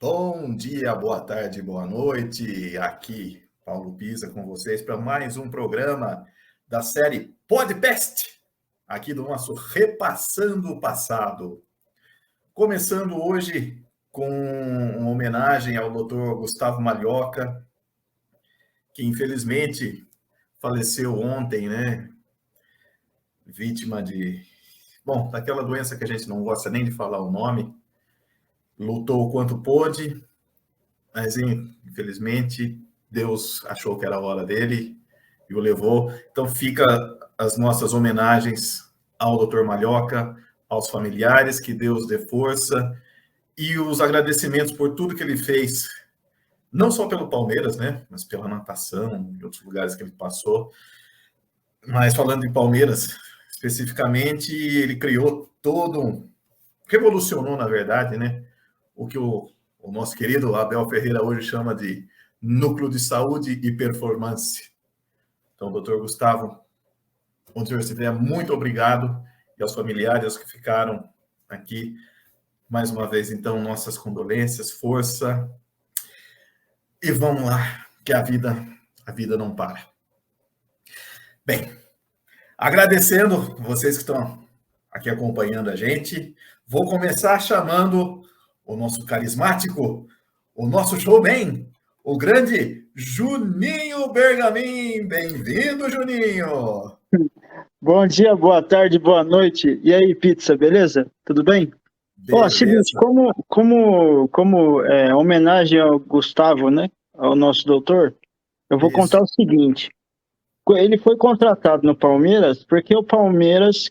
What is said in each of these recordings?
Bom dia, boa tarde, boa noite. Aqui, Paulo Pisa com vocês para mais um programa da série Podcast, aqui do nosso Repassando o Passado. Começando hoje com uma homenagem ao Dr. Gustavo Malhoca, que infelizmente faleceu ontem, né? Vítima daquela doença que a gente não gosta nem de falar o nome. Lutou o quanto pôde, mas infelizmente Deus achou que era a hora dele e o levou. Então fica as nossas homenagens ao Dr. Malhoca, aos familiares, que Deus dê força, e os agradecimentos por tudo que ele fez, não só pelo Palmeiras, né, mas pela natação e outros lugares que ele passou. Mas falando em Palmeiras, especificamente, ele criou revolucionou, na verdade, né, o que o nosso querido Abel Ferreira hoje chama de núcleo de saúde e performance. Então, doutor Gustavo, onde você estiver, muito obrigado, e aos familiares que ficaram aqui, mais uma vez, então, nossas condolências, força, e vamos lá, que a vida não para. Bem, agradecendo vocês que estão aqui acompanhando a gente, vou começar chamando o nosso carismático, o nosso showman, o grande Juninho Bergamin. Bem-vindo, Juninho! Bom dia, boa tarde, boa noite. E aí, pizza, beleza? Tudo bem? Seguinte, como homenagem ao Gustavo, né? Ao nosso doutor, eu vou contar o seguinte. Ele foi contratado no Palmeiras porque o Palmeiras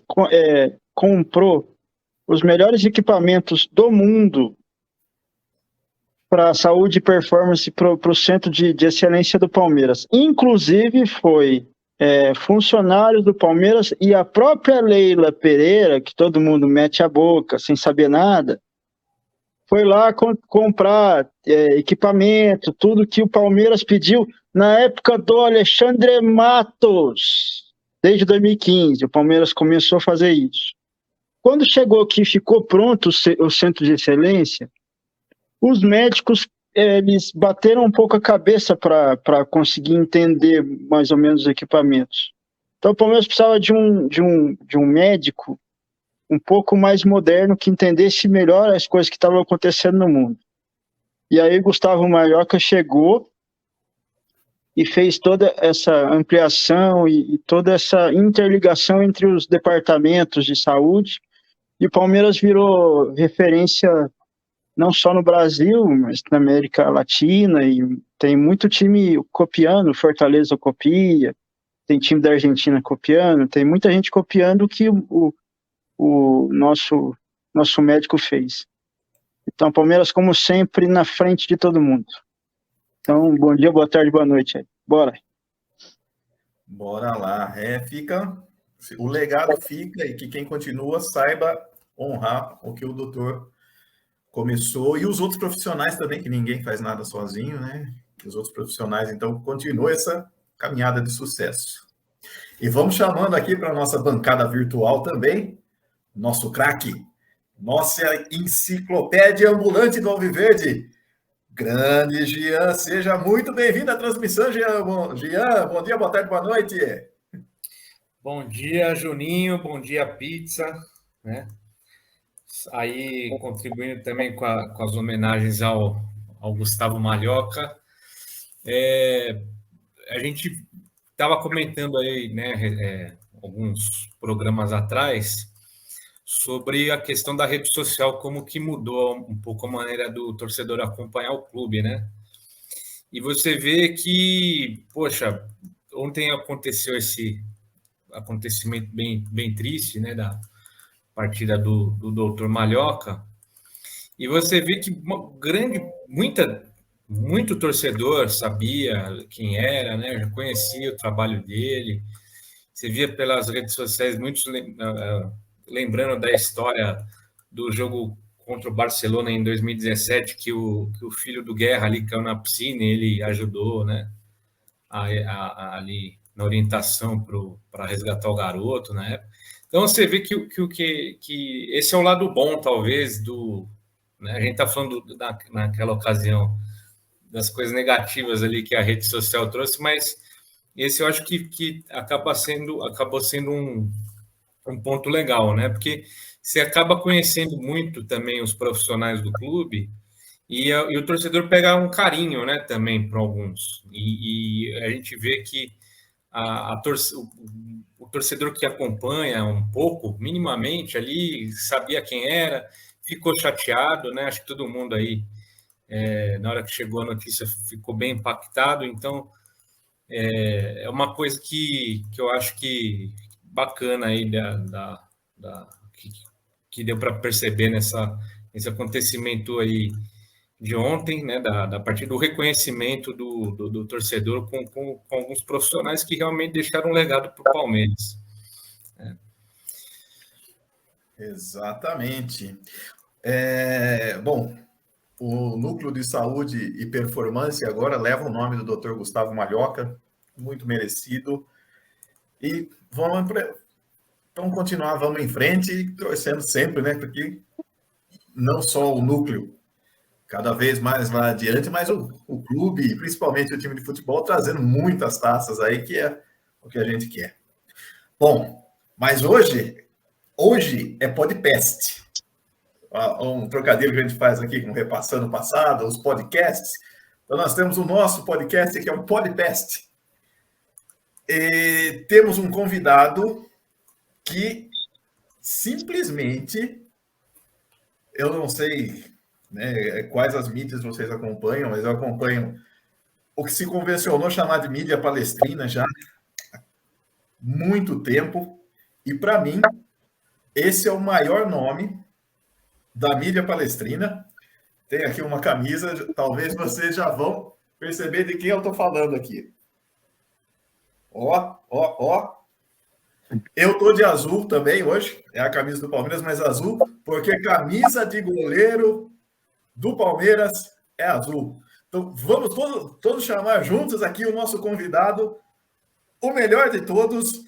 comprou os melhores equipamentos do mundo para saúde e performance para o centro de excelência do Palmeiras. Inclusive foi funcionários do Palmeiras e a própria Leila Pereira, que todo mundo mete a boca sem saber nada, foi lá comprar equipamento, tudo que o Palmeiras pediu na época do Alexandre Matos, desde 2015. O Palmeiras começou a fazer isso. Quando chegou aqui, ficou pronto o centro de excelência, os médicos eles bateram um pouco a cabeça para conseguir entender mais ou menos os equipamentos. Então o Palmeiras precisava de um médico um pouco mais moderno que entendesse melhor as coisas que estavam acontecendo no mundo. E aí Gustavo Malhoca chegou e fez toda essa ampliação e toda essa interligação entre os departamentos de saúde, e o Palmeiras virou referência não só no Brasil, mas na América Latina, e tem muito time copiando, Fortaleza copia, tem time da Argentina copiando, tem muita gente copiando o que o nosso médico fez. Então, Palmeiras, como sempre, na frente de todo mundo. Então, bom dia, boa tarde, boa noite. Bora. Bora lá. O legado fica, e que quem continua saiba honrar o que o doutor começou, e os outros profissionais também, que ninguém faz nada sozinho, né? Os outros profissionais, então, continuam essa caminhada de sucesso. E vamos chamando aqui para a nossa bancada virtual também, nosso craque, nossa enciclopédia ambulante do Alviverde, grande Gian. Seja muito bem-vindo à transmissão, Gian. Gian, bom dia, boa tarde, boa noite. Bom dia, Juninho, bom dia, pizza, né? Aí, contribuindo também com as homenagens ao Gustavo Malhoca. A gente estava comentando aí, né, alguns programas atrás, sobre a questão da rede social, como que mudou um pouco a maneira do torcedor acompanhar o clube, né? E você vê que, poxa, ontem aconteceu esse acontecimento bem triste, né, da partida do Dr. Malhoca, e você vê que muito torcedor sabia quem era, né, já conhecia o trabalho dele, você via pelas redes sociais muitos lembrando da história do jogo contra o Barcelona em 2017, que o filho do Guerra ali caiu na piscina e ele ajudou, né, ali na orientação para resgatar o garoto na época. Então você vê que esse é o lado bom, talvez, do né? A gente está falando naquela ocasião das coisas negativas ali que a rede social trouxe, mas esse eu acho que acabou sendo um ponto legal, né? Porque você acaba conhecendo muito também os profissionais do clube e o torcedor pega um carinho, né? Também para alguns. E a gente vê que o torcedor que acompanha um pouco, minimamente ali, sabia quem era, ficou chateado, né? Acho que todo mundo aí, na hora que chegou a notícia, ficou bem impactado. Então, é uma coisa que eu acho que bacana aí que deu para perceber nesse acontecimento aí de ontem, né, da partida, do reconhecimento do torcedor com alguns profissionais que realmente deixaram um legado para o Palmeiras. Exatamente. Bom, o Núcleo de Saúde e Performance agora leva o nome do Dr. Gustavo Malhoca, muito merecido. E vamos continuar, vamos em frente, torcendo sempre, né? Porque não só o núcleo cada vez mais vai adiante, mas o clube, principalmente o time de futebol, trazendo muitas taças aí, que é o que a gente quer. Bom, mas hoje é podcast. Um trocadilho que a gente faz aqui, repassando o passado, os podcasts. Então, nós temos o nosso podcast, que é o Podpest. E temos um convidado que simplesmente, eu não sei, né, quais as mídias vocês acompanham, mas eu acompanho o que se convencionou chamar de mídia palestrina já há muito tempo. E, para mim, esse é o maior nome da mídia palestrina. Tem aqui uma camisa, talvez vocês já vão perceber de quem eu estou falando aqui. Ó. Eu estou de azul também hoje, é a camisa do Palmeiras, mas azul, porque camisa de goleiro do Palmeiras é azul. Então, vamos todos chamar juntos aqui o nosso convidado, o melhor de todos,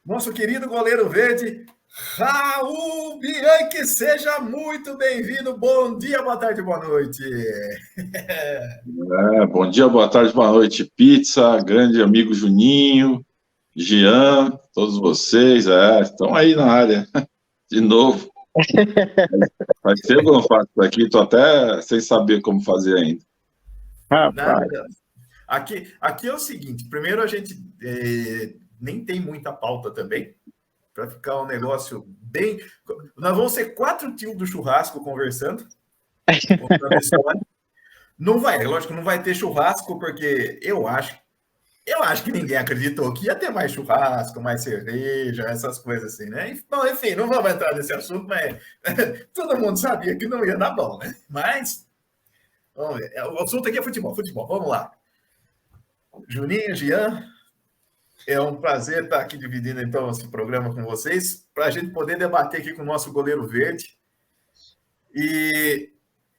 nosso querido goleiro verde, Raul Bianchi. Seja muito bem-vindo. Bom dia, boa tarde, boa noite. Bom dia, boa tarde, boa noite, Pizza, grande amigo Juninho, Jean, todos vocês, estão aí na área, de novo. Faz tempo que eu não faço isso aqui, estou até sem saber como fazer ainda. Nada. Aqui é o seguinte, primeiro a gente nem tem muita pauta também, para ficar um negócio bem... Nós vamos ser 4 tios do churrasco conversando. Não vai, lógico, não vai ter churrasco, porque eu acho que ninguém acreditou que ia ter mais churrasco, mais cerveja, essas coisas assim, né? Bom, enfim, não vamos entrar nesse assunto, mas todo mundo sabia que não ia dar bom, né? Mas, vamos ver, o assunto aqui é futebol, vamos lá. Juninho, Jean, é um prazer estar aqui dividindo, então, esse programa com vocês, para a gente poder debater aqui com o nosso goleiro verde. E,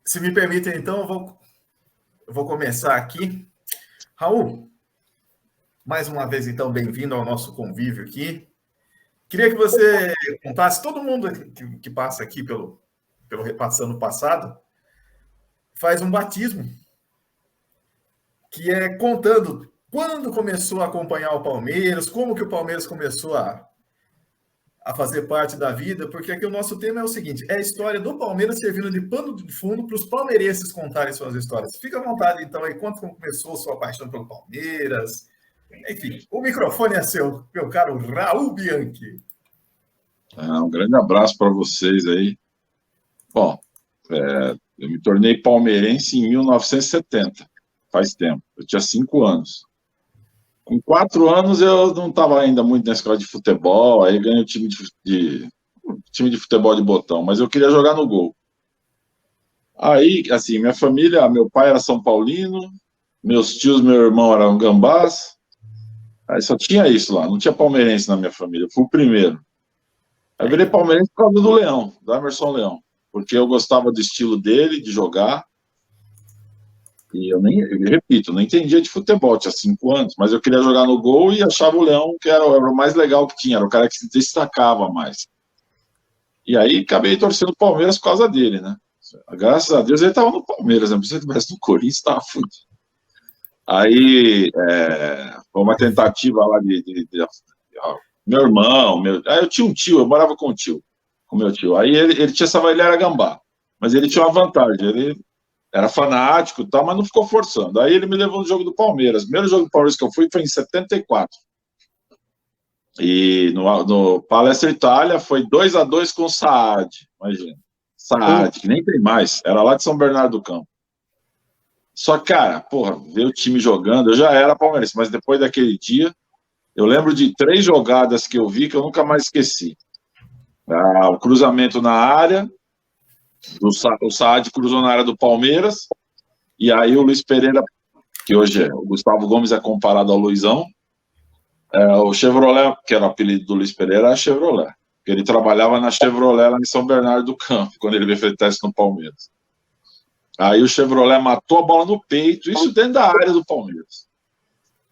se me permitem, então, eu vou começar aqui. Raul, mais uma vez, então, bem-vindo ao nosso convívio aqui. Queria que você contasse, todo mundo que passa aqui pelo Repassando o Passado, faz um batismo, que é contando quando começou a acompanhar o Palmeiras, como que o Palmeiras começou a fazer parte da vida, porque aqui o nosso tema é o seguinte, é a história do Palmeiras servindo de pano de fundo para os palmeirenses contarem suas histórias. Fica à vontade, então, aí, quando começou sua paixão pelo Palmeiras. Enfim, o microfone é seu, meu caro Raul Bianchi. Um grande abraço para vocês aí. Bom, eu me tornei palmeirense em 1970, faz tempo. Eu tinha 5 anos. Com 4 anos eu não estava ainda muito na escola de futebol, aí ganhei o time de futebol de botão, mas eu queria jogar no gol. Aí, assim, minha família, meu pai era São Paulino, meus tios, meu irmão eram gambás, aí só tinha isso lá, não tinha palmeirense na minha família, eu fui o primeiro. Aí eu virei palmeirense por causa do Leão, do Emerson Leão, porque eu gostava do estilo dele, de jogar, e eu repito, não entendia de futebol, tinha 5 anos, mas eu queria jogar no gol e achava o Leão que era o mais legal que tinha, era o cara que se destacava mais. E aí acabei torcendo o Palmeiras por causa dele, né? Graças a Deus ele estava no Palmeiras, né? Se ele estivesse no Corinthians, estava fudido. Aí, foi uma tentativa lá meu irmão, aí eu tinha um tio, eu morava com o meu tio. Aí ele tinha ele era gambá, mas ele tinha uma vantagem, ele era fanático e tal, mas não ficou forçando. Aí ele me levou no jogo do Palmeiras. O primeiro jogo do Palmeiras que eu fui foi em 74. E no Palestra Itália foi 2-2 com o Saad, imagina. Saad, que nem tem mais, era lá de São Bernardo do Campo. Só que, cara, ver o time jogando, eu já era palmeirense, mas depois daquele dia, eu lembro de 3 jogadas que eu vi que eu nunca mais esqueci. O cruzamento na área, o Saad cruzou na área do Palmeiras, e aí o Luiz Pereira, que hoje o Gustavo Gomes é comparado ao Luizão, o Chevrolet, que era o apelido do Luiz Pereira, era Chevrolet, porque ele trabalhava na Chevrolet lá em São Bernardo do Campo, quando ele veio fazer teste no Palmeiras. Aí o Chevrolet matou a bola no peito, isso dentro da área do Palmeiras.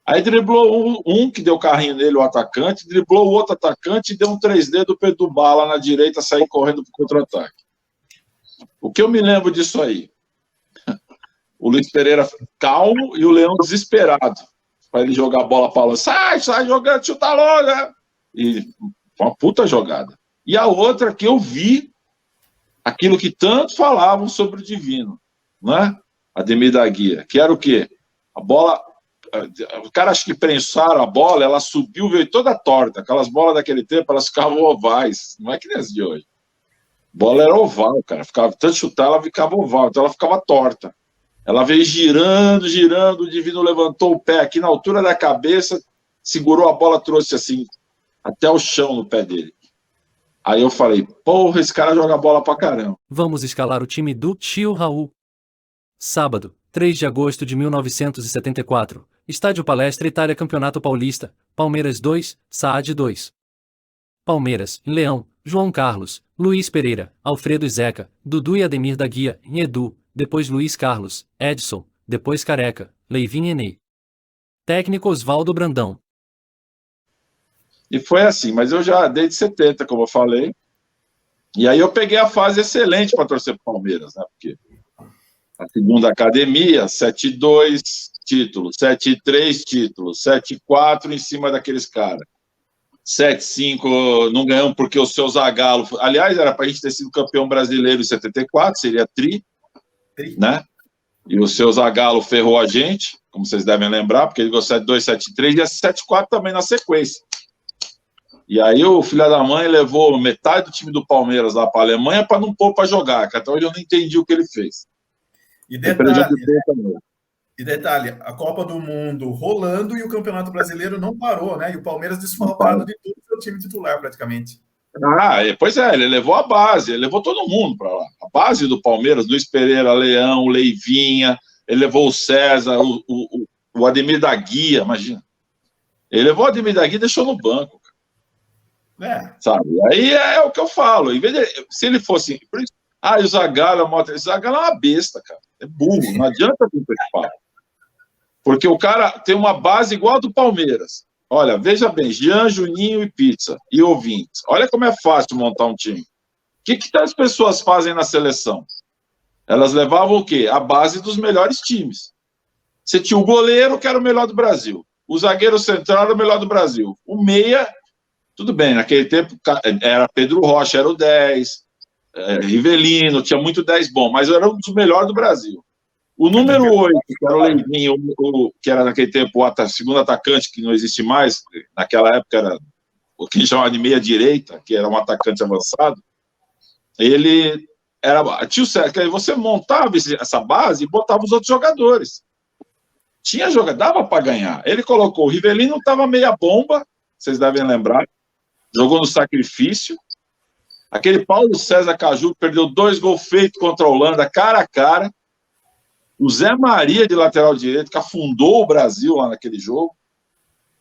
Aí driblou um que deu carrinho nele, o atacante, driblou o outro atacante e deu um 3D do Pedro Bala na direita, sair correndo para o contra-ataque. O que eu me lembro disso aí? O Luiz Pereira calmo e o Leão desesperado para ele jogar a bola para longe. Sai jogando, chuta logo, né? E uma puta jogada. E a outra que eu vi aquilo que tanto falavam sobre o Divino, né? Ademir da Guia, que era o quê? A bola, o cara acho que prensaram a bola, ela subiu, veio toda torta. Aquelas bolas daquele tempo, elas ficavam ovais, não é que nem as de hoje. A bola era oval, cara, ficava tanto chutar, ela ficava oval, então ela ficava torta. Ela veio girando, o Divino levantou o pé aqui na altura da cabeça, segurou a bola, trouxe assim até o chão no pé dele. Aí eu falei, porra, esse cara joga bola pra caramba. Vamos escalar o time do tio Raul. Sábado, 3 de agosto de 1974. Estádio Palestra Itália, Campeonato Paulista. Palmeiras 2, Saad 2. Palmeiras, Leão, João Carlos, Luiz Pereira, Alfredo e Zeca, Dudu e Ademir da Guia, Edu, depois Luiz Carlos, Edson, depois Careca, Leivinho e Ney. Técnico Oswaldo Brandão. E foi assim, mas eu já desde 70, como eu falei, e aí eu peguei a fase excelente para torcer para o Palmeiras, né? Porque a segunda academia, 7-2 títulos, 7-3 títulos, 7-4 em cima daqueles caras. 7-5 não ganhamos porque o seu Zagallo, aliás, era para a gente ter sido campeão brasileiro em 74, seria tri, né? E o seu Zagallo ferrou a gente, como vocês devem lembrar, porque ele ganhou 7-2, 7-3 e 7-4 também na sequência. E aí o filho da mãe levou metade do time do Palmeiras lá para a Alemanha para não pôr para jogar, que até hoje eu não entendi o que ele fez. E detalhe, a Copa do Mundo rolando e o Campeonato Brasileiro não parou, né? E o Palmeiras desfalcado de todo o seu time titular, praticamente. Pois é, ele levou a base, ele levou todo mundo para lá. A base do Palmeiras, Luiz Pereira, Leão, Leivinha, ele levou o César, o Ademir da Guia, imagina. Ele levou o Ademir da Guia e deixou no banco. Sabe? Aí é o que eu falo. Em vez de, se ele fosse. O Zagallo, o Zagallo é uma besta, cara. É burro, não adianta ter papo. Porque o cara tem uma base igual a do Palmeiras. Olha, veja bem, Jean, Juninho e Pizza, e ouvintes. Olha como é fácil montar um time. O que as pessoas fazem na seleção? Elas levavam o quê? A base dos melhores times. Você tinha o goleiro, que era o melhor do Brasil. O zagueiro central era o melhor do Brasil. O meia. Tudo bem, naquele tempo era Pedro Rocha, era o 10, Rivelino, tinha muito 10 bom, mas era um dos melhores do Brasil. O número 8, que era o Leivinho, que era naquele tempo o segundo atacante, que não existe mais, naquela época era o que chamava de meia-direita, que era um atacante avançado, ele era... Você montava essa base e botava os outros jogadores. Dava para ganhar. Ele colocou, o Rivelino estava meia bomba, vocês devem lembrar, jogou no sacrifício. Aquele Paulo César Caju perdeu 2 gols feitos contra a Holanda, cara a cara. O Zé Maria, de lateral direito, que afundou o Brasil lá naquele jogo.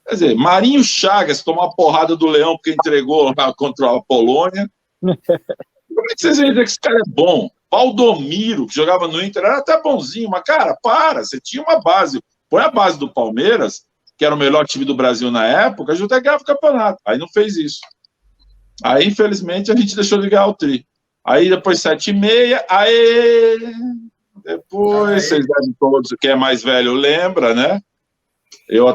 Quer dizer, Marinho Chagas tomou uma porrada do Leão porque entregou lá contra a Polônia. Como é que vocês veem que esse cara é bom? Valdomiro, que jogava no Inter, era até bonzinho, mas, cara, você tinha uma base. Põe a base do Palmeiras, que era o melhor time do Brasil na época, ajuda a ganhar o campeonato. Aí não fez isso. Aí, infelizmente, a gente deixou de ganhar o tri. Aí depois 7h30, aí depois vocês devem todos, quem é mais velho lembra, né? Eu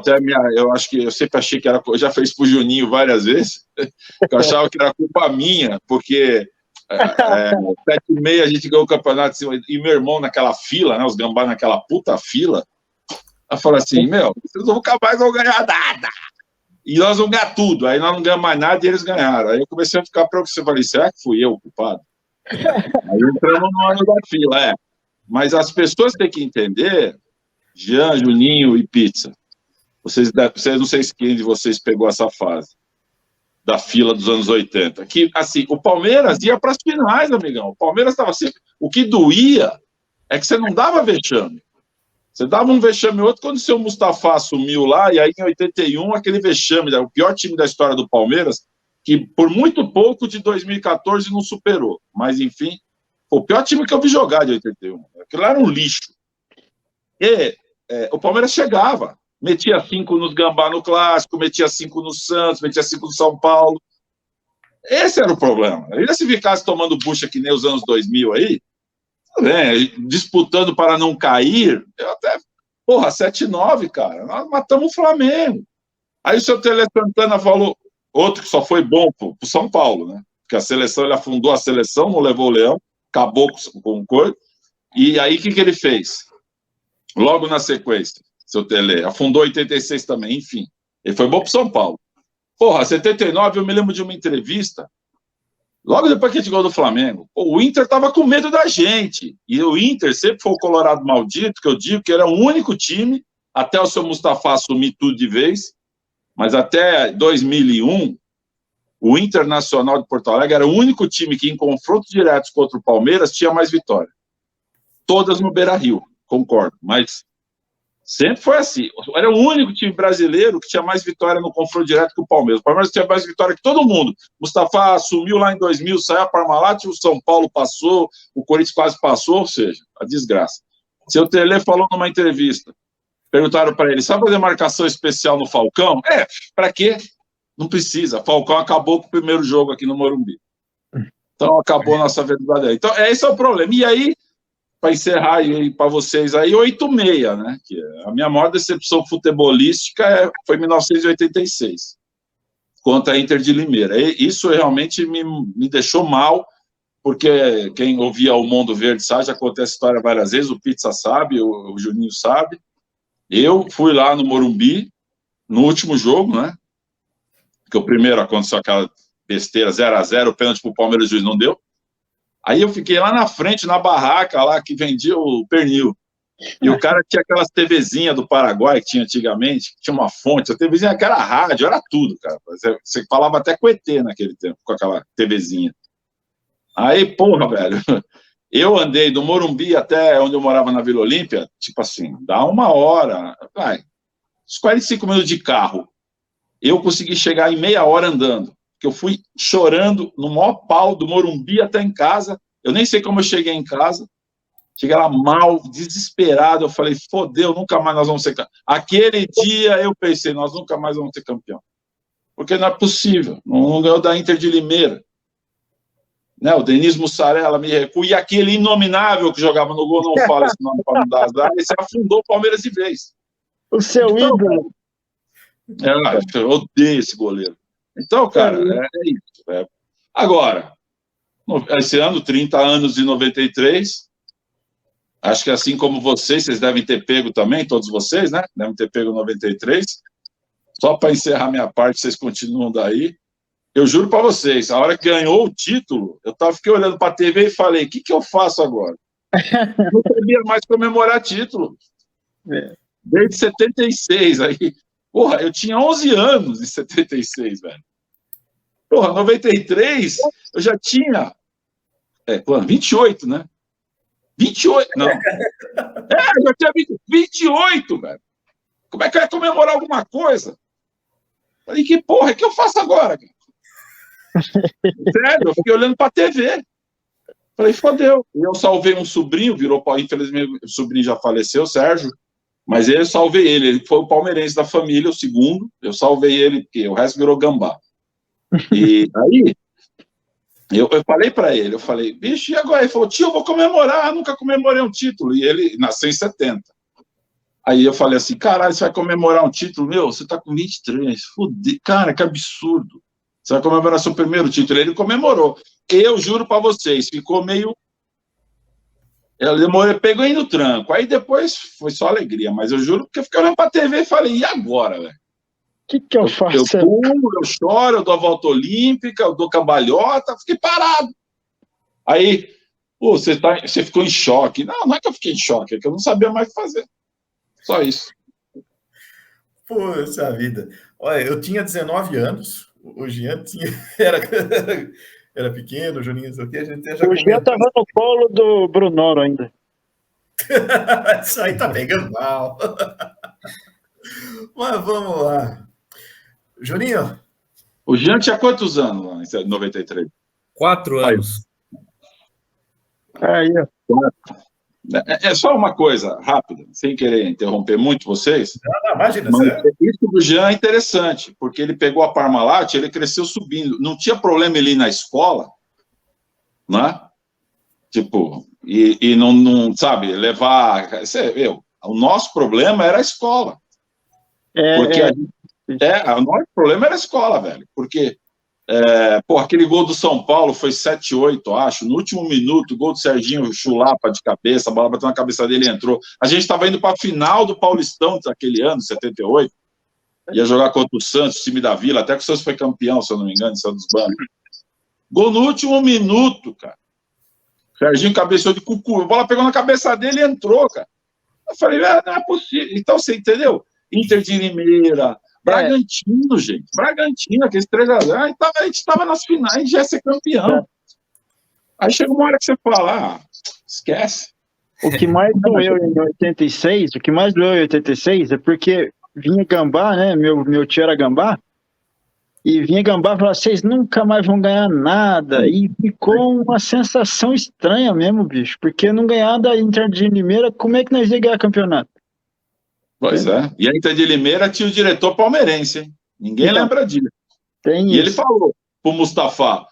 acho que eu sempre achei que era, já fez pro Juninho várias vezes, eu achava que era culpa minha, porque 7h30 a gente ganhou o campeonato, e meu irmão naquela fila, né, os gambá naquela puta fila, eu falei assim, vocês nunca mais vão ganhar nada, e nós vamos ganhar tudo, aí nós não ganhamos mais nada e eles ganharam, aí eu comecei a ficar preocupado, eu falei, será que fui eu o culpado? Aí entramos no ano da fila, mas as pessoas têm que entender, Jean, Juninho e Pizza, vocês não sei quem de vocês pegou essa fase da fila dos anos 80, que, assim, o Palmeiras ia para as finais, amigão, o Palmeiras estava sempre... O que doía é que você não dava vexame. Você dava um vexame outro quando o seu Mustafa assumiu lá, e aí em 81, aquele vexame, o pior time da história do Palmeiras, que por muito pouco de 2014 não superou, mas, enfim, foi o pior time que eu vi jogar de 81. Aquilo era um lixo. E o Palmeiras chegava, metia 5 nos Gambá no Clássico, metia 5 no Santos, metia 5 no São Paulo. Esse era o problema. Ainda se ficasse tomando bucha que nem os anos 2000 aí, disputando para não cair, eu até... Porra, 7-9, cara. Nós matamos o Flamengo. Aí o seu Tele Santana falou, outro que só foi bom pro São Paulo, né? Porque a seleção, ele afundou a seleção, não levou o Leão, acabou com o coisa. E aí, o que ele fez? Logo na sequência, seu Tele, afundou 86 também, enfim. Ele foi bom pro São Paulo. Porra, 79, eu me lembro de uma entrevista, logo depois que a gente ganhou do Flamengo, o Inter tava com medo da gente. E o Inter sempre foi o Colorado maldito, que eu digo que era o único time, até o seu Mustafa assumir tudo de vez, mas até 2001, o Internacional de Porto Alegre era o único time que, em confrontos diretos contra o Palmeiras, tinha mais vitória. Todas no Beira-Rio, concordo, mas sempre foi assim. Era o único time brasileiro que tinha mais vitória no confronto direto que o Palmeiras. O Palmeiras tinha mais vitória que todo mundo. Mustafa assumiu lá em 2000, saiu a Parmalat, o São Paulo passou, o Corinthians quase passou, ou seja, a desgraça. Seu Tele falou numa entrevista, perguntaram para ele, sabe fazer marcação especial no Falcão? Para quê? Não precisa. Falcão acabou com o primeiro jogo aqui no Morumbi. Então, acabou a nossa verdadeira. Então, esse é o problema. E aí, para encerrar aí para vocês aí, 8-6, né? Que a minha maior decepção futebolística foi em 1986, contra a Inter de Limeira. Isso realmente me deixou mal, porque quem ouvia o Mundo Verde sabe, já contei essa história várias vezes, o Pizza sabe, o Juninho sabe. Eu fui lá no Morumbi, no último jogo, né? Que o primeiro aconteceu aquela besteira, 0-0, o pênalti pro Palmeiras, o juiz não deu. Aí eu fiquei lá na frente, na barraca lá que vendia o pernil. E o cara tinha aquelas TVzinhas do Paraguai que tinha antigamente, que tinha uma fonte, a TVzinha que era rádio, era tudo, cara. Você falava até com ET naquele tempo, com aquela TVzinha. Aí, porra, velho, eu andei do Morumbi até onde eu morava na Vila Olímpia, tipo assim, dá 1 hora, vai, uns 45 minutos de carro. Eu consegui chegar em meia hora andando. Que eu fui chorando no maior pau do Morumbi até em casa. Eu nem sei como eu cheguei em casa. Cheguei lá mal, desesperado. Eu falei, fodeu, nunca mais nós vamos ser campeão. Aquele dia eu pensei, nós nunca mais vamos ser campeão. Porque não é possível. Não ganhou da Inter de Limeira. Né? O Denis Mussarela me recua. E aquele inominável que jogava no gol, não fala esse nome para não dar azar, esse afundou o Palmeiras de vez. O seu ídolo. Eu odeio esse goleiro. Então, cara, é isso. Agora, esse ano, 30 anos de 93, acho que assim como vocês devem ter pego também, todos vocês, né? Devem ter pego 93. Só para encerrar minha parte, vocês continuam daí. Eu juro para vocês, a hora que ganhou o título, fiquei olhando para a TV e falei, o que eu faço agora? Não sabia mais comemorar título. Desde 76, aí... Porra, eu tinha 11 anos em 76, velho. Porra, 93, eu já tinha... 28, né? 28, não. Eu já tinha 28, velho. Como é que eu ia comemorar alguma coisa? Falei, que porra, o que eu faço agora? Sério, eu fiquei olhando pra TV. Falei, fodeu. E eu salvei um sobrinho, infelizmente, o sobrinho já faleceu, Sérgio. Mas eu salvei ele foi o palmeirense da família, o segundo, eu salvei ele, porque o resto virou gambá. E aí, Eu falei para ele, bicho, e agora? Ele falou, tio, eu vou comemorar, nunca comemorei um título. E ele nasceu em 70. Aí eu falei assim, caralho, você vai comemorar um título? Meu, você tá com 23, fudeu, cara, que absurdo. Você vai comemorar seu primeiro título. Ele comemorou. Eu juro para vocês, ficou meio... Eu demorei, pegou aí no tranco. Aí depois foi só alegria, mas eu juro que eu fiquei olhando pra TV e falei, e agora, velho? O que eu faço? Eu pulo, eu choro, eu dou a volta olímpica, eu dou cambalhota, fiquei parado. Aí, pô, você ficou em choque. Não é que eu fiquei em choque, é que eu não sabia mais o que fazer. Só isso. Poxa vida. Olha, eu tinha 19 anos, o Jean era pequeno, o Juninho, a gente já O Jean estava no colo do Brunoro ainda. Isso aí tá pegando mal. Mas vamos lá. Juninho? O Jean tinha quantos anos lá em 93? 4 anos. Aí, ó. É só uma coisa rápida, sem querer interromper muito vocês. Não, imagina, mas isso do Jean é interessante, porque ele pegou a Parmalat, ele cresceu subindo. Não tinha problema ele ir na escola, né? Tipo, e não sabe, levar... o nosso problema era a escola. O nosso problema era a escola, velho. Porque, aquele gol do São Paulo foi 7-8, acho. No último minuto, gol do Serginho Chulapa de cabeça, a bola bateu na cabeça dele e entrou. A gente estava indo para a final do Paulistão daquele ano, 78. Ia jogar contra o Santos, time da Vila. Até que o Santos foi campeão, se eu não me engano, em Santos Banco. Gol no último minuto, cara. Serginho cabeceou de cucu. A bola pegou na cabeça dele e entrou, cara. Eu falei, não é possível. Então, você entendeu? Inter de Limeira, Bragantino, gente. Bragantino, aqueles 3-0. A gente estava nas finais, já ia ser campeão. Aí chega uma hora que você fala, esquece. O que mais doeu em 86 é porque vinha Gambá, né? Meu tio era Gambá. E vinha Gambá e falava, vocês nunca mais vão ganhar nada. E ficou uma sensação estranha mesmo, bicho. Porque não ganhar da Inter de Limeira, como é que nós ia ganhar campeonato? Pois é. E a Inter de Limeira tinha o diretor palmeirense, hein? Ninguém lembra disso. E ele falou pro Mustafa,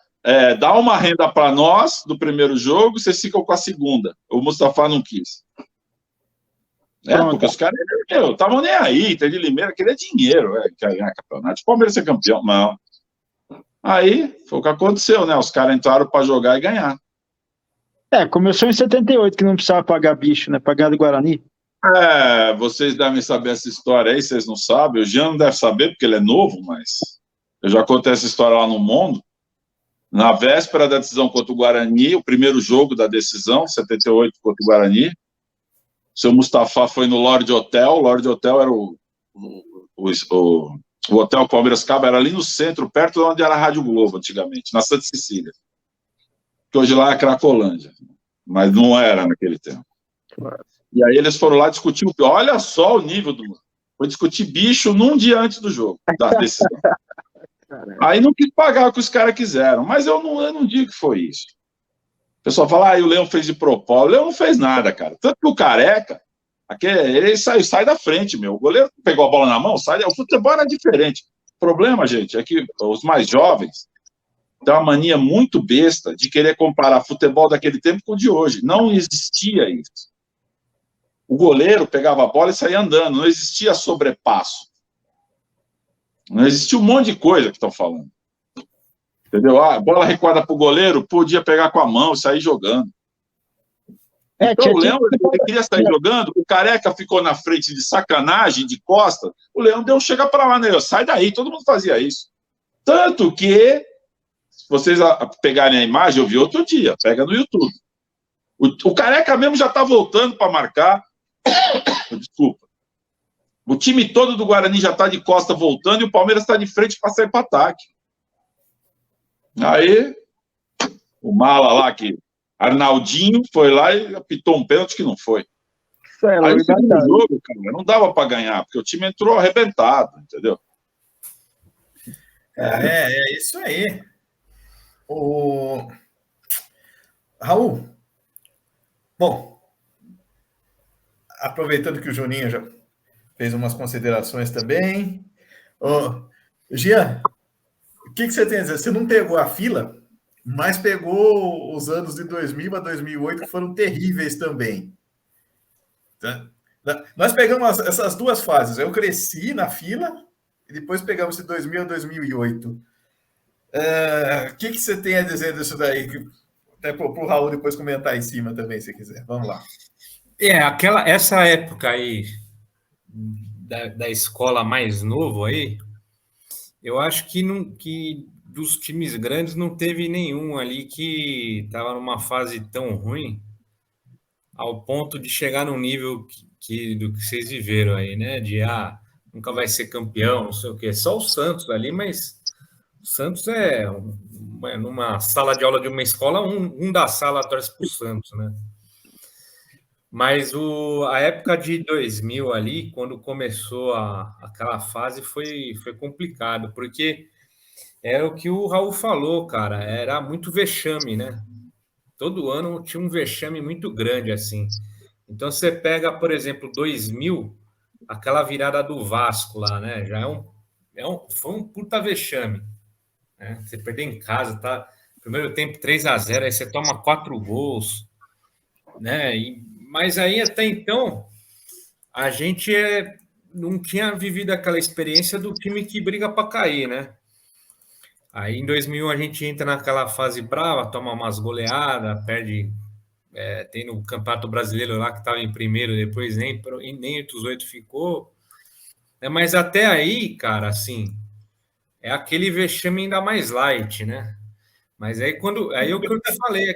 dá uma renda para nós do primeiro jogo, vocês ficam com a segunda. O Mustafa não quis. Porque os caras estavam nem aí, Inter de Limeira queria dinheiro, quer ganhar campeonato. O Palmeiras ser campeão, não. Aí foi o que aconteceu, né? Os caras entraram para jogar e ganhar. Começou em 78, que não precisava pagar bicho, né? Pagar do Guarani. Vocês devem saber essa história aí, vocês não sabem. O Jean não deve saber, porque ele é novo, mas eu já contei essa história lá no Mundo. Na véspera da decisão contra o Guarani, o primeiro jogo da decisão, 78 contra o Guarani, o seu Mustafa foi no Lorde Hotel. O Lorde Hotel era o hotel Palmeiras Cabo, era ali no centro, perto de onde era a Rádio Globo, antigamente, na Santa Cecília. Que hoje lá é Cracolândia, mas não era naquele tempo. E aí eles foram lá discutir, olha só o nível do... Foi discutir bicho num dia antes do jogo, da decisão. Aí não quis pagar o que os caras quiseram, mas eu não digo que foi isso. O pessoal fala, o Leão fez de propósito. O Leão não fez nada, cara. Tanto que o Careca, ele sai da frente, meu. O goleiro pegou a bola na mão, o futebol era diferente. O problema, gente, é que os mais jovens têm uma mania muito besta de querer comparar futebol daquele tempo com o de hoje. Não existia isso. O goleiro pegava a bola e saía andando, não existia sobrepasso. Não existia um monte de coisa que estão falando. Entendeu? A bola recuada para o goleiro, podia pegar com a mão e sair jogando. Então o Leão, ele queria sair jogando, o Careca ficou na frente de sacanagem, de costa, o Leão deu um chega para lá, né? Sai daí, todo mundo fazia isso. Tanto que, se vocês pegarem a imagem, eu vi outro dia, pega no YouTube. O Careca mesmo já está voltando para marcar. Desculpa. O time todo do Guarani já está de costa voltando e o Palmeiras está de frente para sair para ataque. Aí, o mala lá, Arnaldinho, foi lá e apitou um pênalti que não foi. Aí o segundo jogo, cara, não dava para ganhar, porque o time entrou arrebentado, entendeu? É isso aí. Raul, bom, aproveitando que o Juninho já fez umas considerações também. Jean, o que você tem a dizer? Você não pegou a fila mas pegou os anos de 2000 a 2008 que foram terríveis também. Tá? Nós pegamos essas duas fases. Eu cresci na fila e depois pegamos de 2000 a 2008. O que você tem a dizer disso daí? Até para o Raul depois comentar em cima também, se quiser. Vamos lá. Essa época aí da escola mais novo aí, eu acho que dos times grandes não teve nenhum ali que estava numa fase tão ruim ao ponto de chegar num nível do que vocês viveram aí, né? Nunca vai ser campeão, não sei o quê. Só o Santos ali, mas o Santos numa sala de aula de uma escola, um da sala torce para o Santos, né? Mas a época de 2000 ali, quando começou aquela fase, foi complicado, porque era o que o Raul falou, cara, era muito vexame, né? Todo ano tinha um vexame muito grande, assim. Então, você pega, por exemplo, 2000, aquela virada do Vasco lá, né? Foi um puta vexame, né? Você perder em casa, tá? Primeiro tempo 3-0, aí você toma 4 gols, né? Mas aí, até então, a gente não tinha vivido aquela experiência do time que briga para cair, né? Aí, em 2001, a gente entra naquela fase brava, toma umas goleadas, perde. Tem no Campeonato Brasileiro lá que estava em primeiro, depois nem entre os 8 ficou. Mas até aí, cara, assim, é aquele vexame ainda mais light, né? Mas aí o que eu te falei,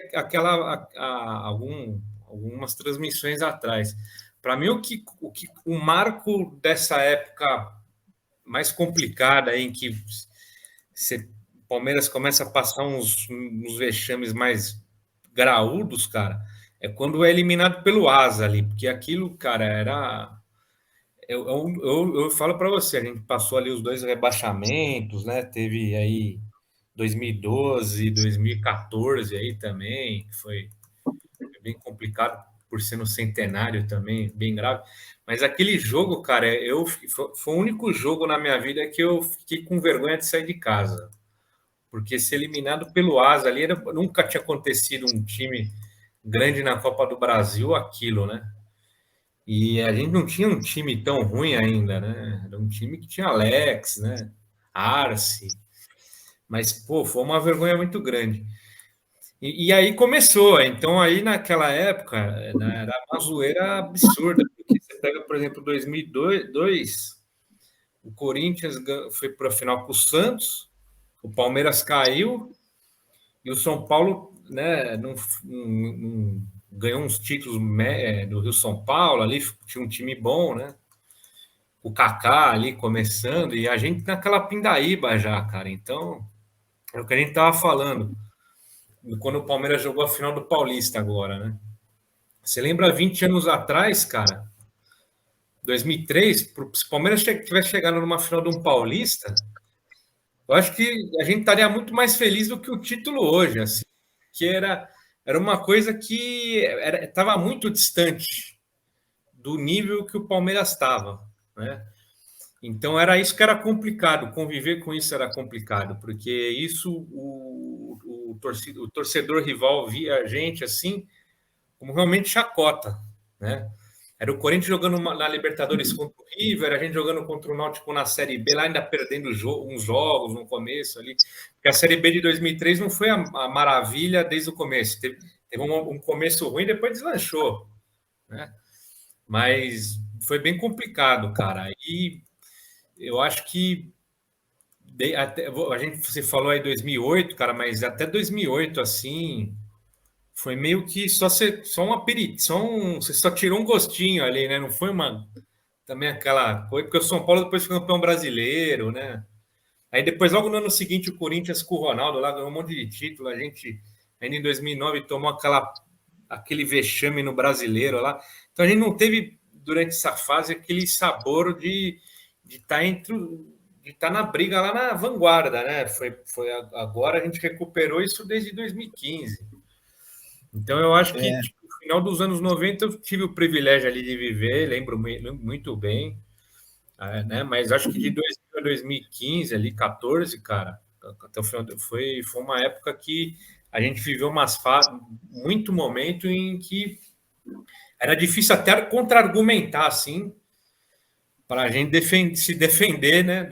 algumas transmissões atrás. Para mim, o marco dessa época mais complicada, em que o Palmeiras começa a passar uns vexames mais graúdos, cara, é quando é eliminado pelo Asa ali, porque aquilo, cara, era. Eu falo para você, a gente passou ali os 2 rebaixamentos, né? Teve aí 2012, 2014 aí também, que foi bem complicado por ser no centenário também, bem grave. Mas aquele jogo, cara, foi o único jogo na minha vida que eu fiquei com vergonha de sair de casa. Porque ser eliminado pelo Asa ali nunca tinha acontecido um time grande na Copa do Brasil aquilo, né? E a gente não tinha um time tão ruim ainda, né? Era um time que tinha Alex, né? Arce. Mas, pô, foi uma vergonha muito grande. E aí começou. Então, aí naquela época, né, era uma zoeira absurda. Porque você pega, por exemplo, 2002, o Corinthians foi para a final com o Santos, o Palmeiras caiu e o São Paulo, né, não ganhou uns títulos do Rio São Paulo, ali tinha um time bom, né? O Kaká ali começando, e a gente naquela pindaíba já, cara. Então, é o que a gente tava falando, quando o Palmeiras jogou a final do Paulista agora, né? Você lembra 20 anos atrás, cara? 2003, se o Palmeiras tivesse chegado numa final de um Paulista, eu acho que a gente estaria muito mais feliz do que o título hoje, assim, que era uma coisa que estava muito distante do nível que o Palmeiras estava, né? Então era isso que era complicado, conviver com isso era complicado, porque isso o torcedor rival via a gente assim como realmente chacota, né? Era o Corinthians jogando na Libertadores contra o River, a gente jogando contra o Náutico na Série B, lá ainda perdendo uns jogos no começo ali. Porque a Série B de 2003 não foi a maravilha desde o começo. Teve um começo ruim, depois deslanchou, né? Mas foi bem complicado, cara. E eu acho que você falou aí 2008, cara, mas até 2008, assim, foi meio que só um aperitivo, você só tirou um gostinho ali, né? Não foi também aquela coisa, porque o São Paulo depois foi campeão brasileiro, né? Aí depois, logo no ano seguinte, o Corinthians com o Ronaldo lá ganhou um monte de título, a gente ainda em 2009 tomou aquele vexame no brasileiro lá. Então a gente não teve, durante essa fase, aquele sabor de estar na briga lá na vanguarda, né? Agora a gente recuperou isso desde 2015. Então eu acho que no final dos anos 90 eu tive o privilégio ali de viver, lembro muito bem, né? Mas acho que de 2000 a 2015, ali, 14, cara, Até o final, foi uma época que a gente viveu muito momento em que era difícil até contra-argumentar, assim, para a gente se defender, né,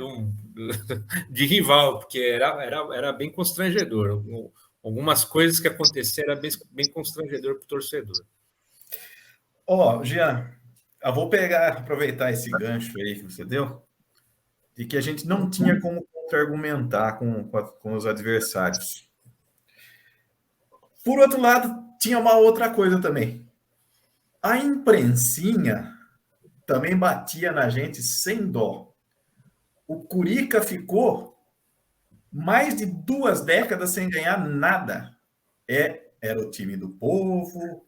de rival, porque era bem constrangedor. Algumas coisas que aconteceram era bem constrangedor para o torcedor. Jean, eu vou aproveitar esse gancho aí que você deu, de que a gente não tinha como contra-argumentar com os adversários. Por outro lado, tinha uma outra coisa também. A imprensinha também batia na gente sem dó. O Curica ficou mais de 2 décadas sem ganhar nada. Era o time do povo,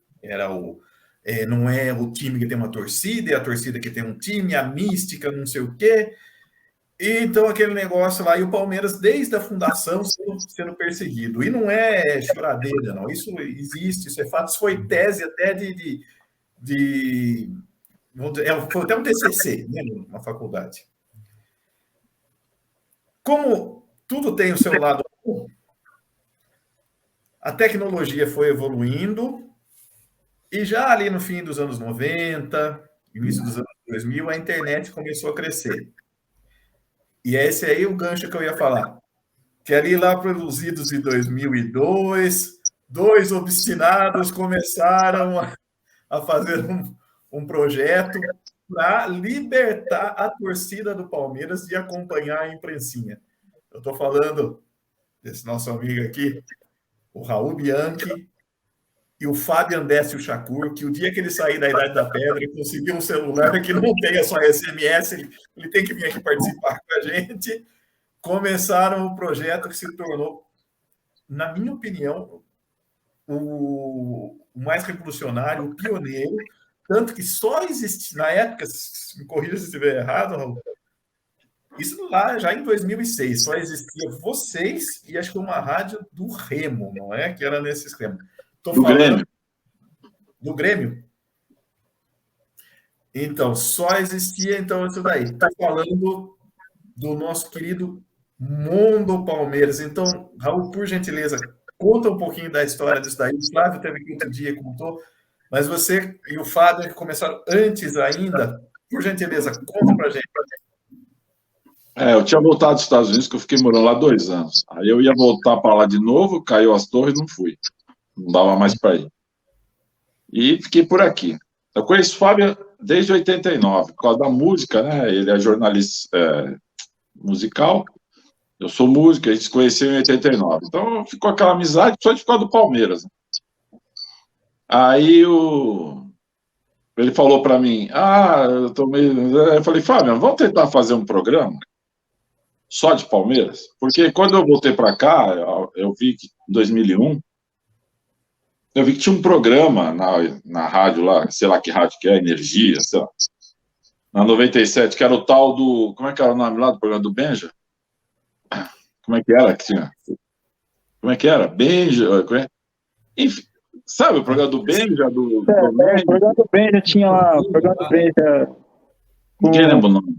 não é o time que tem uma torcida, é a torcida que tem um time, a mística, não sei o quê. Então, aquele negócio lá, e o Palmeiras, desde a fundação, sendo perseguido. E não é choradeira, não. Isso existe, isso é fato. Isso foi tese até foi até um TCC, né, na faculdade. Como tudo tem o seu lado bom, a tecnologia foi evoluindo, e já ali no fim dos anos 90, início dos anos 2000, a internet começou a crescer. E é esse aí o gancho que eu ia falar. Que ali lá produzidos em 2002, 2 obstinados começaram a fazer um projeto para libertar a torcida do Palmeiras de acompanhar a imprensinha. Eu estou falando desse nosso amigo aqui, o Raul Bianchi, e o Fábio Andécio Chacur, que o dia que ele sair da Idade da Pedra e conseguir um celular que não tenha só SMS, ele tem que vir aqui participar com a gente, começaram o projeto que se tornou, na minha opinião, o mais revolucionário, o pioneiro, tanto que só existia, na época, me corrija se estiver errado, Raul, isso lá já em 2006, só existia vocês e acho que uma rádio do Remo, não é? Que era nesse esquema. Estou falando Grêmio. Do Grêmio? Então, só existia então isso daí. Estou falando do nosso querido Mundo Palmeiras. Então, Raul, por gentileza, conta um pouquinho da história disso daí. O Flávio teve aqui outro dia, contou, mas você e o Fábio, que começaram antes ainda, por gentileza, conta pra gente. Eu tinha voltado dos Estados Unidos, que eu fiquei morando lá 2 anos. Aí eu ia voltar para lá de novo, caiu as torres, não fui. Não dava mais para ir. E fiquei por aqui. Eu conheço o Fábio desde 89, por causa da música, né? Ele é jornalista musical, eu sou músico, a gente se conheceu em 89. Então ficou aquela amizade só de ficar do Palmeiras. Né? Aí ele falou para mim, eu tô meio... Eu falei, Fábio, vamos tentar fazer um programa só de Palmeiras? Porque quando eu voltei para cá, eu vi que em 2001, eu vi que tinha um programa na rádio lá, sei lá que rádio que é, Energia, sei lá, na 97, que era o tal do... Como é que era o nome lá do programa do Benja? Como é que era que tinha? Como é que era? Benja... Enfim, sabe o programa do Benja? O programa do Benja tinha lá, o programa do Benja... Ninguém lembra o nome.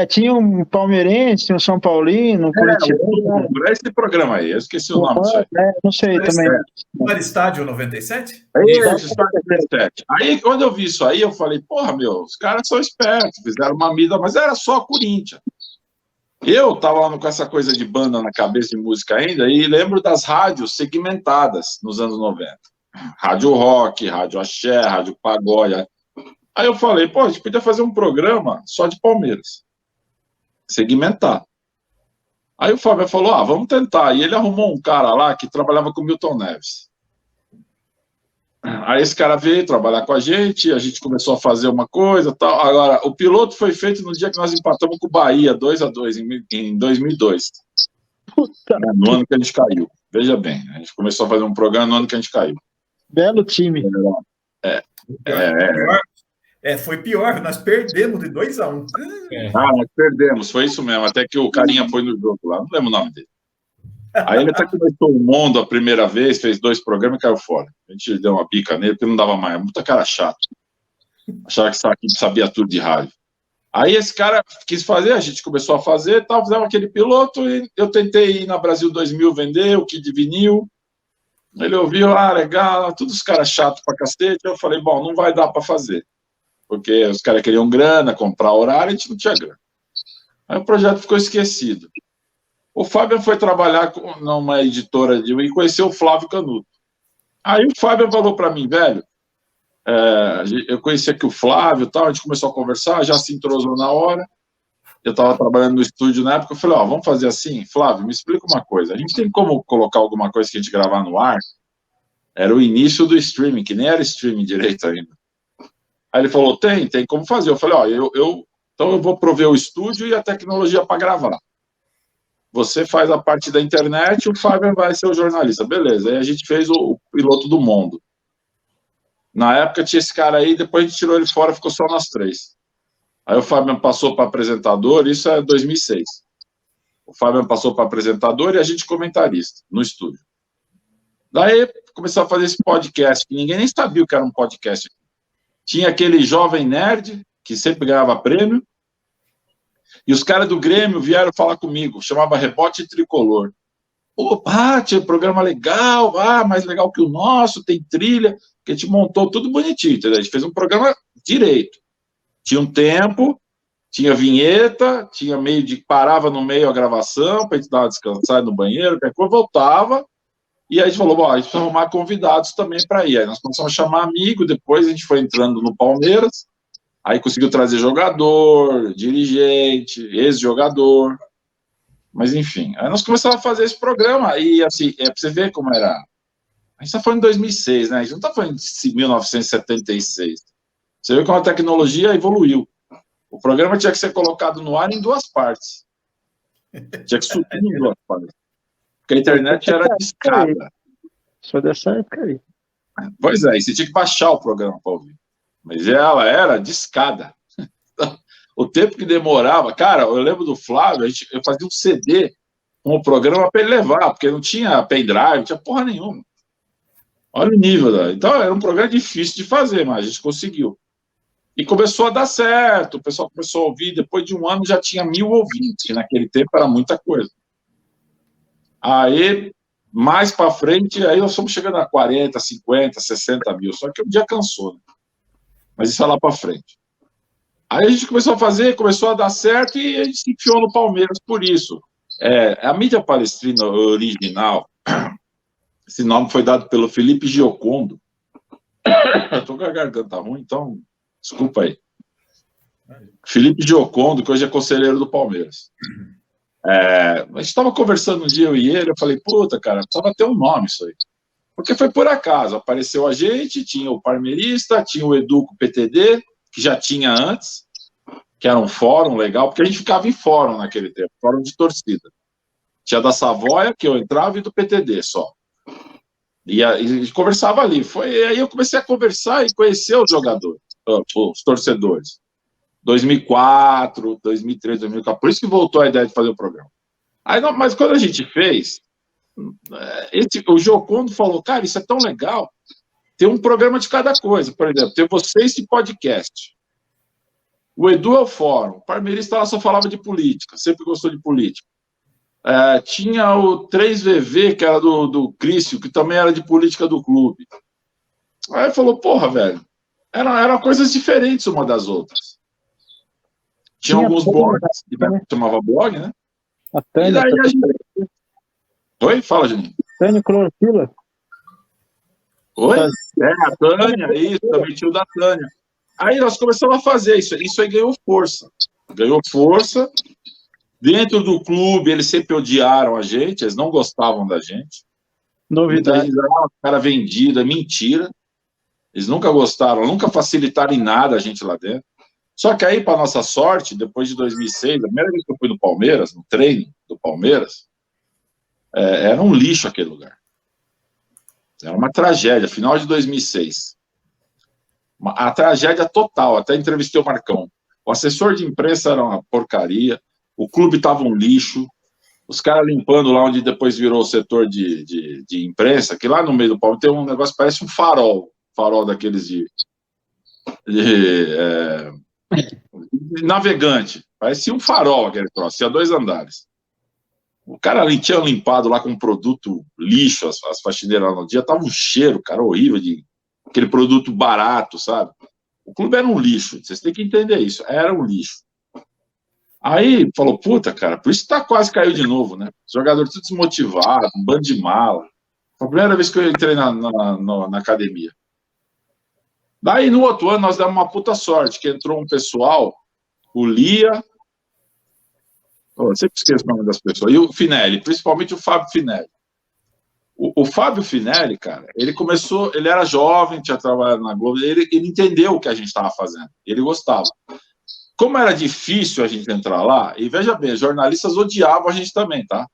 Tinha um palmeirense, um São Paulino, um corintiano. É esse programa aí, eu esqueci o nome disso aí. Não sei também. Não era Estádio 97? Isso, Estádio 97. Aí, quando eu vi isso aí, eu falei, porra, os caras são espertos, fizeram uma mídia, mas era só Corinthians. Eu tava com essa coisa de banda na cabeça, de música ainda, e lembro das rádios segmentadas nos anos 90. Rádio Rock, Rádio Axé, Rádio Pagode. Aí eu falei, a gente podia fazer um programa só de Palmeiras. Segmentar. Aí o Fábio falou, vamos tentar. E ele arrumou um cara lá que trabalhava com o Milton Neves. Aí esse cara veio trabalhar com a gente começou a fazer uma coisa, tal. Agora, o piloto foi feito no dia que nós empatamos com o Bahia, 2-2, em 2002. No ano que a gente caiu. Veja bem, a gente começou a fazer um programa no ano que a gente caiu. Belo time. Foi pior, nós perdemos de 2-1. Nós perdemos, foi isso mesmo, até que o carinha foi no jogo lá, não lembro o nome dele. Aí ele até começou o Mundo a primeira vez, fez 2 programas e caiu fora. A gente deu uma bica nele, porque não dava mais, muita cara chato. Achava que sabia tudo de rádio. Aí esse cara quis fazer, a gente começou a fazer, tal, fizemos aquele piloto, e eu tentei ir na Brasil 2000 vender o kit de vinil. Ele ouviu, legal, todos os caras chatos pra cacete. Eu falei, bom, não vai dar pra fazer. Porque os caras queriam grana, comprar horário, a gente não tinha grana. Aí o projeto ficou esquecido. O Fábio foi trabalhar numa editora e conheceu o Flávio Canuto. Aí o Fábio falou pra mim, velho, eu conheci aqui o Flávio e tal, a gente começou a conversar, já se entrosou na hora. Eu estava trabalhando no estúdio na época, eu falei, vamos fazer assim? Flávio, me explica uma coisa, a gente tem como colocar alguma coisa que a gente gravar no ar? Era o início do streaming, que nem era streaming direito ainda. Aí ele falou, tem como fazer. Eu falei, então eu vou prover o estúdio e a tecnologia para gravar. Você faz a parte da internet, o Fábio vai ser o jornalista. Beleza, aí a gente fez o piloto do mundo. Na época tinha esse cara aí, depois a gente tirou ele fora, ficou só nós 3. Aí o Fábio passou para apresentador, isso é 2006. O Fábio passou para apresentador e a gente comentarista, no estúdio. Daí começou a fazer esse podcast, que ninguém nem sabia o que era um podcast. Tinha aquele jovem nerd, que sempre ganhava prêmio, e os caras do Grêmio vieram falar comigo, chamava Rebote Tricolor. Opa, tinha programa legal, mais legal que o nosso, tem trilha, que a gente montou tudo bonitinho, entendeu? A gente fez um programa direito. Tinha um tempo, tinha vinheta, tinha meio de... Parava no meio a gravação, para a gente dar uma descansada no banheiro, depois voltava, e aí a gente falou, a gente precisa arrumar convidados também para ir. Aí nós começamos a chamar amigo, depois a gente foi entrando no Palmeiras, aí conseguiu trazer jogador, dirigente, ex-jogador, mas enfim. Aí nós começamos a fazer esse programa, e assim, para você ver como era... A gente está falando em 2006, né? A gente não está falando de 1976. Você vê como a tecnologia evoluiu. O programa tinha que ser colocado no ar em 2 partes. Tinha que subir em 2 partes. Porque a internet era discada. Só dessa época aí. Pois é, e você tinha que baixar o programa para ouvir. Mas ela era discada. O tempo que demorava... Cara, eu lembro do Flávio, eu fazia um CD com o programa para ele levar, porque não tinha pendrive, não tinha porra nenhuma. Olha o nível. Então, era um programa difícil de fazer, mas a gente conseguiu. E começou a dar certo, o pessoal começou a ouvir, depois de um ano já tinha 1000 ouvintes, que naquele tempo era muita coisa. Aí, mais para frente, aí nós fomos chegando a 40, 50, 60 mil, só que um dia cansou, né? Mas isso é lá para frente. Aí a gente começou a fazer, começou a dar certo e a gente se enfiou no Palmeiras por isso. A mídia palestrina original, esse nome foi dado pelo Felipe Giocondo. Eu tô com a garganta ruim, então... Desculpa aí. Felipe Giocondo, que hoje é conselheiro do Palmeiras. A gente estava conversando um dia, eu e ele, eu falei, puta, cara, precisava ter um nome isso aí. Porque foi por acaso, apareceu a gente, tinha o Parmeirista, tinha o Educo PTD, que já tinha antes, que era um fórum legal, porque a gente ficava em fórum naquele tempo, fórum de torcida. Tinha da Savoia, que eu entrava, e do PTD só. E a gente conversava ali. Aí eu comecei a conversar e conhecer os jogadores. Os torcedores. 2004, 2003, 2004. Por isso que voltou a ideia de fazer o programa. Mas quando a gente fez, o Giocondo falou, cara, isso é tão legal. Tem um programa de cada coisa. Por exemplo, tem você esse podcast. O Edu é o fórum. O Parmeirista lá só falava de política. Sempre gostou de política. Tinha o 3VV, que era do Crício, que também era de política do clube. Aí falou, porra, velho. Eram coisas diferentes uma das outras. Tinha alguns blogs, que chamava blog, né? A Tânia. E daí a gente... Oi? Fala, Juninho. Tânia Clorofila. Oi? A Tânia, isso, também tinha o da Tânia. Aí nós começamos a fazer isso. Isso aí ganhou força. Ganhou força. Dentro do clube, eles sempre odiaram a gente, eles não gostavam da gente. Novidade. Cara vendido, é mentira. Eles nunca gostaram, nunca facilitaram em nada a gente lá dentro. Só que aí, para nossa sorte, depois de 2006, a primeira vez que eu fui no Palmeiras, no treino do Palmeiras, era um lixo aquele lugar. Era uma tragédia, final de 2006. A tragédia total, até entrevistei o Marcão. O assessor de imprensa era uma porcaria, o clube estava um lixo, os caras limpando lá onde depois virou o setor de imprensa, que lá no meio do Palmeiras tem um negócio que parece um farol daqueles Navegante. Parecia um farol aquele troço. Tinha 2 andares. O cara ali tinha limpado lá com um produto lixo, as faxineiras lá no dia. Tava um cheiro, cara, horrível de aquele produto barato, sabe? O clube era um lixo. Vocês têm que entender isso. Era um lixo. Aí falou, puta, cara, por isso que quase caiu de novo, né? Os jogadores tudo desmotivados, um bando de mala. Foi a primeira vez que eu entrei na academia. Daí, no outro ano, nós demos uma puta sorte, que entrou um pessoal, o Lia, eu sempre esqueço o nome das pessoas, e o Finelli, principalmente o Fábio Finelli. O Fábio Finelli, cara, ele começou, ele era jovem, tinha trabalhado na Globo, ele entendeu o que a gente estava fazendo, ele gostava. Como era difícil a gente entrar lá, e veja bem, os jornalistas odiavam a gente também, tá?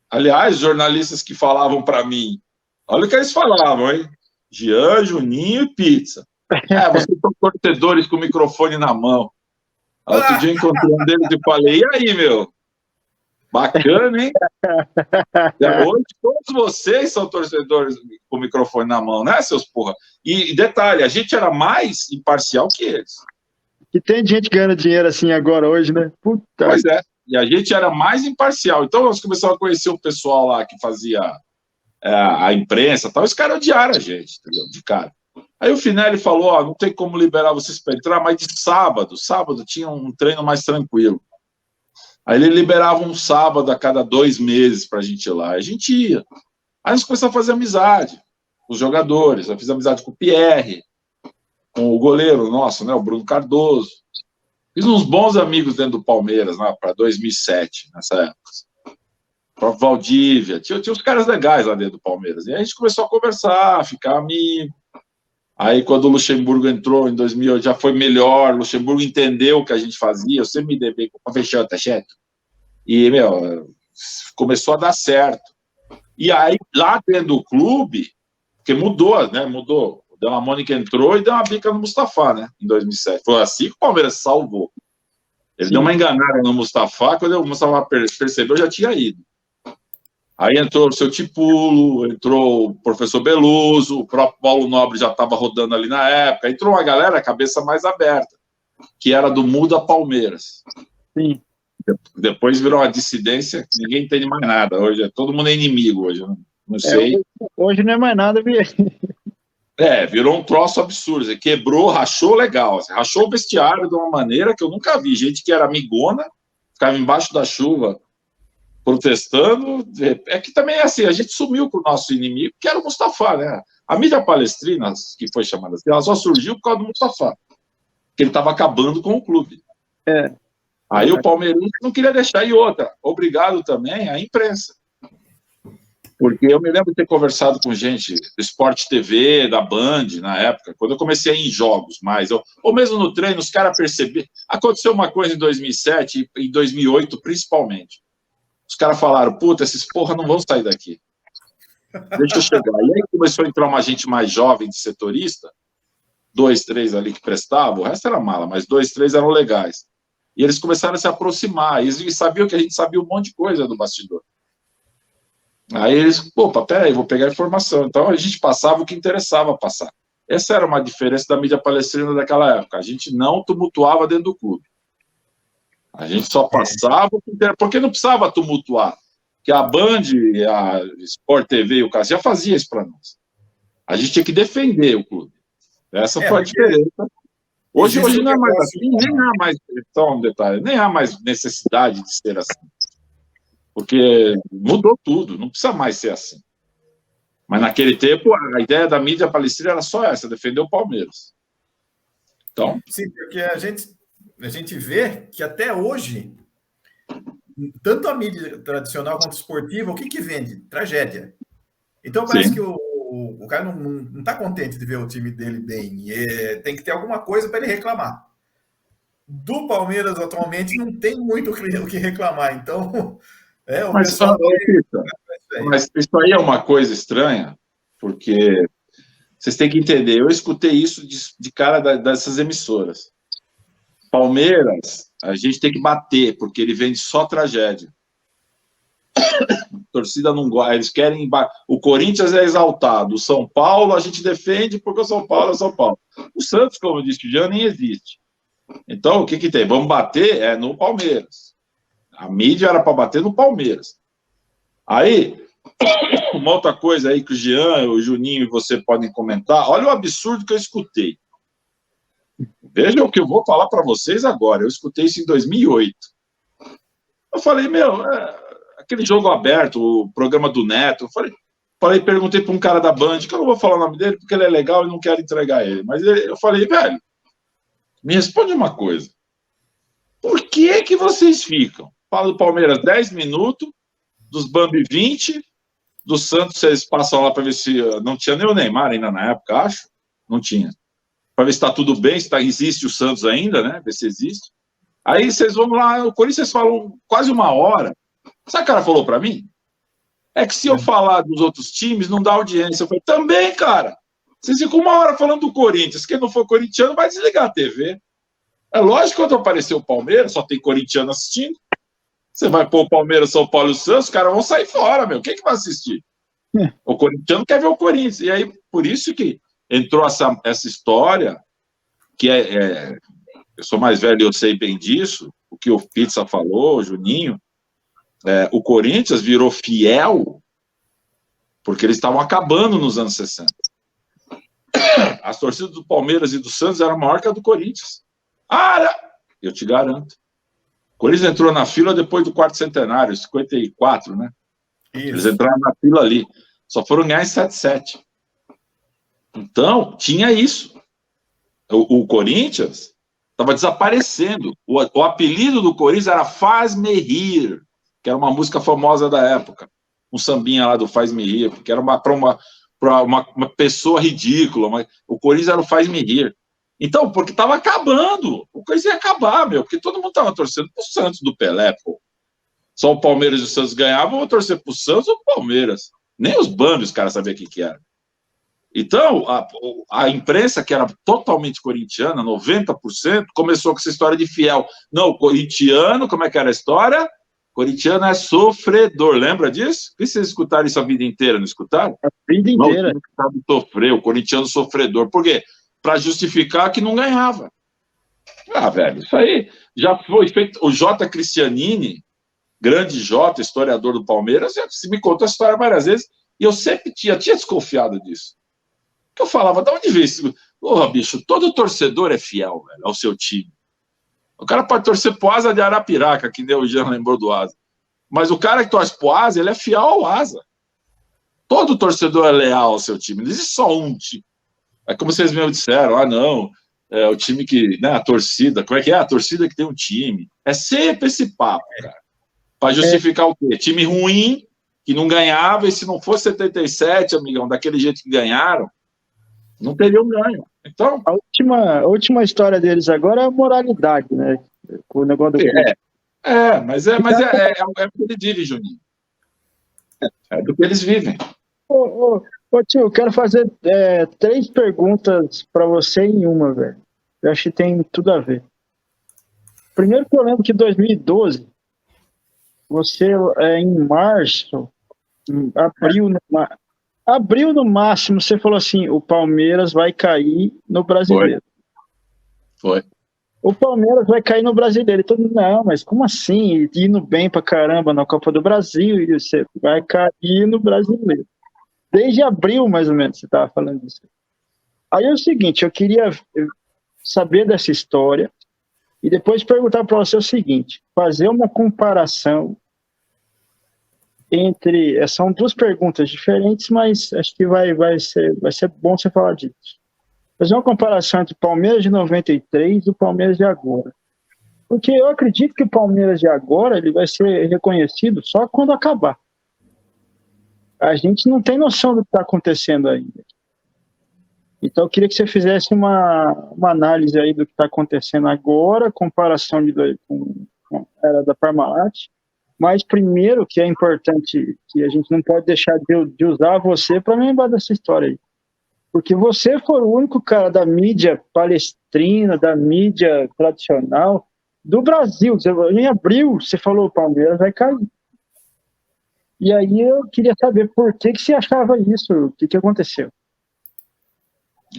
Aliás, jornalistas que falavam para mim, olha o que eles falavam, hein? Jean, Juninho e pizza. Vocês são torcedores com o microfone na mão. Outro dia eu encontrei um deles e falei, e aí, meu? Bacana, hein? Hoje todos vocês são torcedores com o microfone na mão, né, seus porra? E detalhe, a gente era mais imparcial que eles. E tem gente ganhando dinheiro assim agora, hoje, né? Puta. Pois é, e a gente era mais imparcial. Então nós começamos a conhecer o pessoal lá que fazia a imprensa e tal, os caras odiaram a gente, entendeu? De cara. Aí o Finelli falou, não tem como liberar vocês para entrar, mas de sábado tinha um treino mais tranquilo. Aí ele liberava um sábado a cada 2 meses para a gente ir lá, a gente ia. Aí nós começamos a fazer amizade com os jogadores, eu fiz amizade com o Pierre, com o goleiro nosso, né, o Bruno Cardoso. Fiz uns bons amigos dentro do Palmeiras, né, para 2007, nessa época. Para Valdívia, tinha uns caras legais lá dentro do Palmeiras. E aí a gente começou a conversar, ficar amigo. Aí quando o Luxemburgo entrou em 2008, já foi melhor, o Luxemburgo entendeu o que a gente fazia, eu sempre me dei bem com o fechou, tá certo? E, começou a dar certo. E aí, lá dentro do clube, porque mudou, né, mudou. O Della Mônica entrou e deu uma bica no Mustafa, né, em 2007. Foi assim que o Palmeiras salvou. Ele deu uma enganada no Mustafa, quando o Mustafa percebeu, já tinha ido. Aí entrou o seu Tipulo, entrou o professor Beluso, o próprio Paulo Nobre já estava rodando ali na época, entrou uma galera, cabeça mais aberta, que era do Muda Palmeiras. Sim. Depois virou uma dissidência, que ninguém entende mais nada, hoje todo mundo é inimigo, hoje, não sei. Hoje não é mais nada, virou um troço absurdo, quebrou, rachou legal, rachou o vestiário de uma maneira que eu nunca vi, gente que era amigona, ficava embaixo da chuva, protestando, é que também é assim, a gente sumiu com o nosso inimigo, que era o Mustafa, né? A mídia palestrina, que foi chamada assim, ela só surgiu por causa do Mustafa, que ele estava acabando com o clube. Aí o palmeirense não queria deixar, e outra, obrigado também à imprensa. Porque eu me lembro de ter conversado com gente do Sport TV, da Band, na época, quando eu comecei a ir em jogos mais, ou mesmo no treino, os caras perceberam. Aconteceu uma coisa em 2007 e em 2008, principalmente. Os caras falaram, puta, esses porra não vão sair daqui. Deixa eu chegar. E aí começou a entrar uma gente mais jovem de setorista, 2, 3 ali que prestavam, o resto era mala, mas 2, 3 eram legais. E eles começaram a se aproximar, e sabiam que a gente sabia um monte de coisa do bastidor. Aí eles, opa, peraí, vou pegar a informação. Então a gente passava o que interessava passar. Essa era uma diferença da mídia palestrina daquela época. A gente não tumultuava dentro do clube. A gente só passava porque não precisava tumultuar. Que a Band, a Sport TV e o Cássio já fazia isso para nós. A gente tinha que defender o clube. Essa foi a diferença. Hoje não é mais assim, nem há mais, só um detalhe, nem há mais necessidade de ser assim. Porque mudou tudo, não precisa mais ser assim. Mas naquele tempo, a ideia da mídia palestrina era só essa, defender o Palmeiras. Então... Sim, porque a gente vê que até hoje, tanto a mídia tradicional quanto esportiva, o que vende? Tragédia. Então parece que o cara não está contente de ver o time dele bem. Tem que ter alguma coisa para ele reclamar. Do Palmeiras, atualmente, não tem muito o que reclamar. Então, mas isso aí é uma coisa estranha, porque vocês têm que entender, eu escutei isso de cara dessas emissoras. Palmeiras, a gente tem que bater, porque ele vende só tragédia. A torcida não gosta, eles querem... O Corinthians é exaltado, o São Paulo a gente defende porque o São Paulo é São Paulo. O Santos, como eu disse, já nem existe. Então, o que que tem? Vamos bater no Palmeiras. A mídia era para bater no Palmeiras. Aí, uma outra coisa aí que o Jean, o Juninho e você podem comentar, olha o absurdo que eu escutei. Veja o que eu vou falar para vocês agora. Eu escutei isso em 2008. Eu falei, aquele jogo aberto, o programa do Neto, perguntei para um cara da Band, que eu não vou falar o nome dele, porque ele é legal e não quero entregar ele. Mas eu falei, velho, me responde uma coisa. Por que vocês ficam? Fala do Palmeiras 10 minutos, dos Bambi 20, do Santos vocês passam lá para ver se... Não tinha nem o Neymar ainda na época, acho. Não tinha. Para ver se está tudo bem, se existe o Santos ainda, né? Ver se existe. Aí vocês vão lá, o Corinthians falam quase 1 hora. Sabe o que o cara falou para mim? É que se eu falar dos outros times, não dá audiência. Eu falei, também, cara. Vocês ficam 1 hora falando do Corinthians. Quem não for corintiano vai desligar a TV. É lógico que quando aparecer o Palmeiras, só tem corintiano assistindo. Você vai pôr o Palmeiras, São Paulo e o Santos, os caras vão sair fora, meu. Quem que vai assistir? O corintiano quer ver o Corinthians. E aí, por isso que entrou essa história, que eu sou mais velho e eu sei bem disso, o que o Pizza falou, o Juninho, o Corinthians virou fiel porque eles estavam acabando nos anos 60. As torcidas do Palmeiras e do Santos eram maior que a do Corinthians. Eu te garanto. O Corinthians entrou na fila depois do quarto centenário, 54, né? Isso. Eles entraram na fila ali. Só foram ganhar em 7-7. Então, tinha isso. O Corinthians estava desaparecendo. O apelido do Corinthians era Faz-me Rir, que era uma música famosa da época. Um sambinha lá do Faz-me Rir, que era para uma pessoa ridícula. O Corinthians era o Faz-me Rir. Então, porque estava acabando. O Corinthians ia acabar, porque todo mundo estava torcendo para o Santos do Pelé, pô. Só o Palmeiras e o Santos ganhavam, eu vou torcer para o Santos ou o Palmeiras. Nem os Bambi os caras sabiam o que era. Então, a imprensa, que era totalmente corintiana, 90%, começou com essa história de fiel. Não, o corintiano, como é que era a história? Corintiano é sofredor, lembra disso? E vocês escutaram isso a vida inteira, não escutaram? A vida inteira. Não, o corintiano sofredor. Por quê? Para justificar que não ganhava. Velho, isso aí já foi feito. O J. Cristianini, grande J, historiador do Palmeiras, já me contou a história várias vezes, e eu sempre tinha desconfiado disso. Que eu falava, de onde veio isso? Bicho, todo torcedor é fiel, velho, ao seu time. O cara pode torcer pro Asa de Arapiraca, que nem o Jean lembrou do Asa. Mas o cara que torce pro Asa, ele é fiel ao Asa. Todo torcedor é leal ao seu time, não existe só um time. É como vocês mesmo disseram, não, é o time que, né, a torcida, como é que é? A torcida que tem um time. É sempre esse papo, cara. Para justificar o quê? Time ruim, que não ganhava, e se não fosse 77, amigão, daquele jeito que ganharam, não teria um ganho. Então, a última história deles agora é a moralidade, né? O negócio do mas é do que eles vivem, Juninho. É do que eles vivem. Ô, tio, eu quero fazer 3 perguntas para você em uma, velho. Eu acho que tem tudo a ver. Primeiro que eu lembro que em 2012, você, em março, abril no máximo, você falou assim, o Palmeiras vai cair no Brasileiro. Foi. O Palmeiras vai cair no Brasileiro. E todo mundo, não, mas como assim? Indo bem pra caramba na Copa do Brasil, e você vai cair no Brasileiro. Desde abril, mais ou menos, você estava falando isso. Aí é o seguinte, eu queria saber dessa história e depois perguntar para você o seguinte, fazer uma comparação entre... São 2 perguntas diferentes, mas acho que vai ser bom você falar disso. Fazer uma comparação entre o Palmeiras de 93 e o Palmeiras de agora. Porque eu acredito que o Palmeiras de agora ele vai ser reconhecido só quando acabar. A gente não tem noção do que está acontecendo ainda. Então, eu queria que você fizesse uma análise aí do que está acontecendo agora, comparação com a era da Parmalat. Mas, primeiro, que é importante, que a gente não pode deixar de usar você para lembrar dessa história aí. Porque você foi o único cara da mídia palestrina, da mídia tradicional do Brasil. Em abril, você falou, o Palmeiras vai cair. E aí eu queria saber por que você achava isso, o que aconteceu.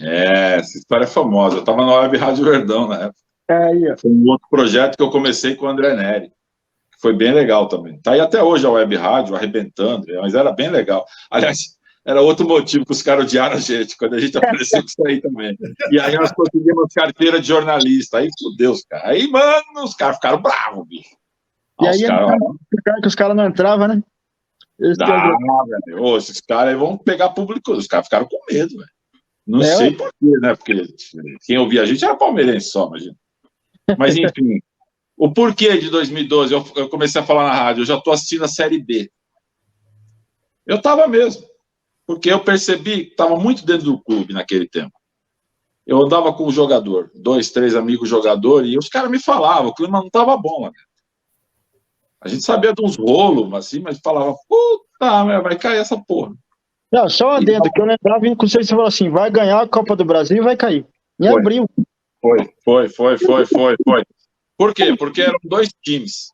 Essa história é famosa. Eu estava na Web Rádio Verdão na época. Aí, ó. Foi um outro projeto que eu comecei com o André Neri, que foi bem legal também. Tá aí até hoje a Web Rádio, arrebentando, mas era bem legal. Aliás, era outro motivo que os caras odiaram a gente, quando a gente apareceu com isso aí também. E aí nós conseguimos carteira de jornalista. Aí, fudeu os caras. Aí, mano, os caras ficaram bravos, bicho. E aí, que os caras não entravam, né? Velho. Ô, esses caras aí vão pegar público. Os caras ficaram com medo, velho. Não sei por quê, né? Porque quem ouvia a gente era palmeirense só, imagina. Mas, enfim, o porquê de 2012, eu comecei a falar na rádio, eu já estou assistindo a Série B. Eu estava mesmo, porque eu percebi que estava muito dentro do clube naquele tempo. Eu andava com o jogador, 2, 3 amigos jogadores, e os caras me falavam, o clima não estava bom lá dentro. A gente sabia de uns rolos, assim, mas falava, puta, vai cair essa porra. Não, só um adendo, que eu lembrava, com você falou assim, vai ganhar a Copa do Brasil e vai cair. Em abril. Foi. Por quê? Porque eram 2 times.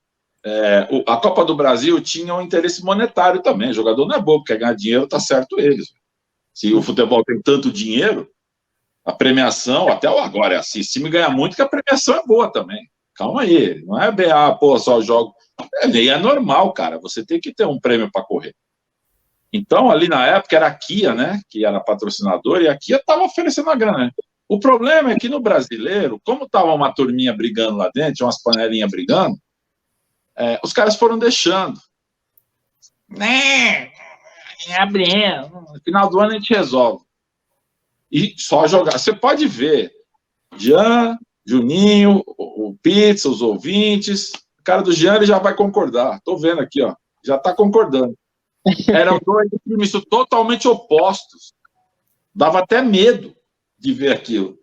A Copa do Brasil tinha um interesse monetário também. O jogador não é bobo, quer ganhar dinheiro, tá certo eles. Se o futebol tem tanto dinheiro, a premiação, até agora é assim, esse time ganha muito, que a premiação é boa também. Calma aí, não é só jogo. Nem é normal, cara. Você tem que ter um prêmio para correr. Então, ali na época, era a Kia, né? Que era patrocinadora, e a Kia estava oferecendo a grana. Né? O problema é que no brasileiro, como estava uma turminha brigando lá dentro, tinha umas panelinhas brigando, os caras foram deixando. Abrindo. No final do ano a gente resolve. E só jogar. Você pode ver, Jean, Juninho, o Pizza, os ouvintes, o cara do Jean ele já vai concordar. Estou vendo aqui, ó, já está concordando. Eram 2 times totalmente opostos. Dava até medo de ver aquilo.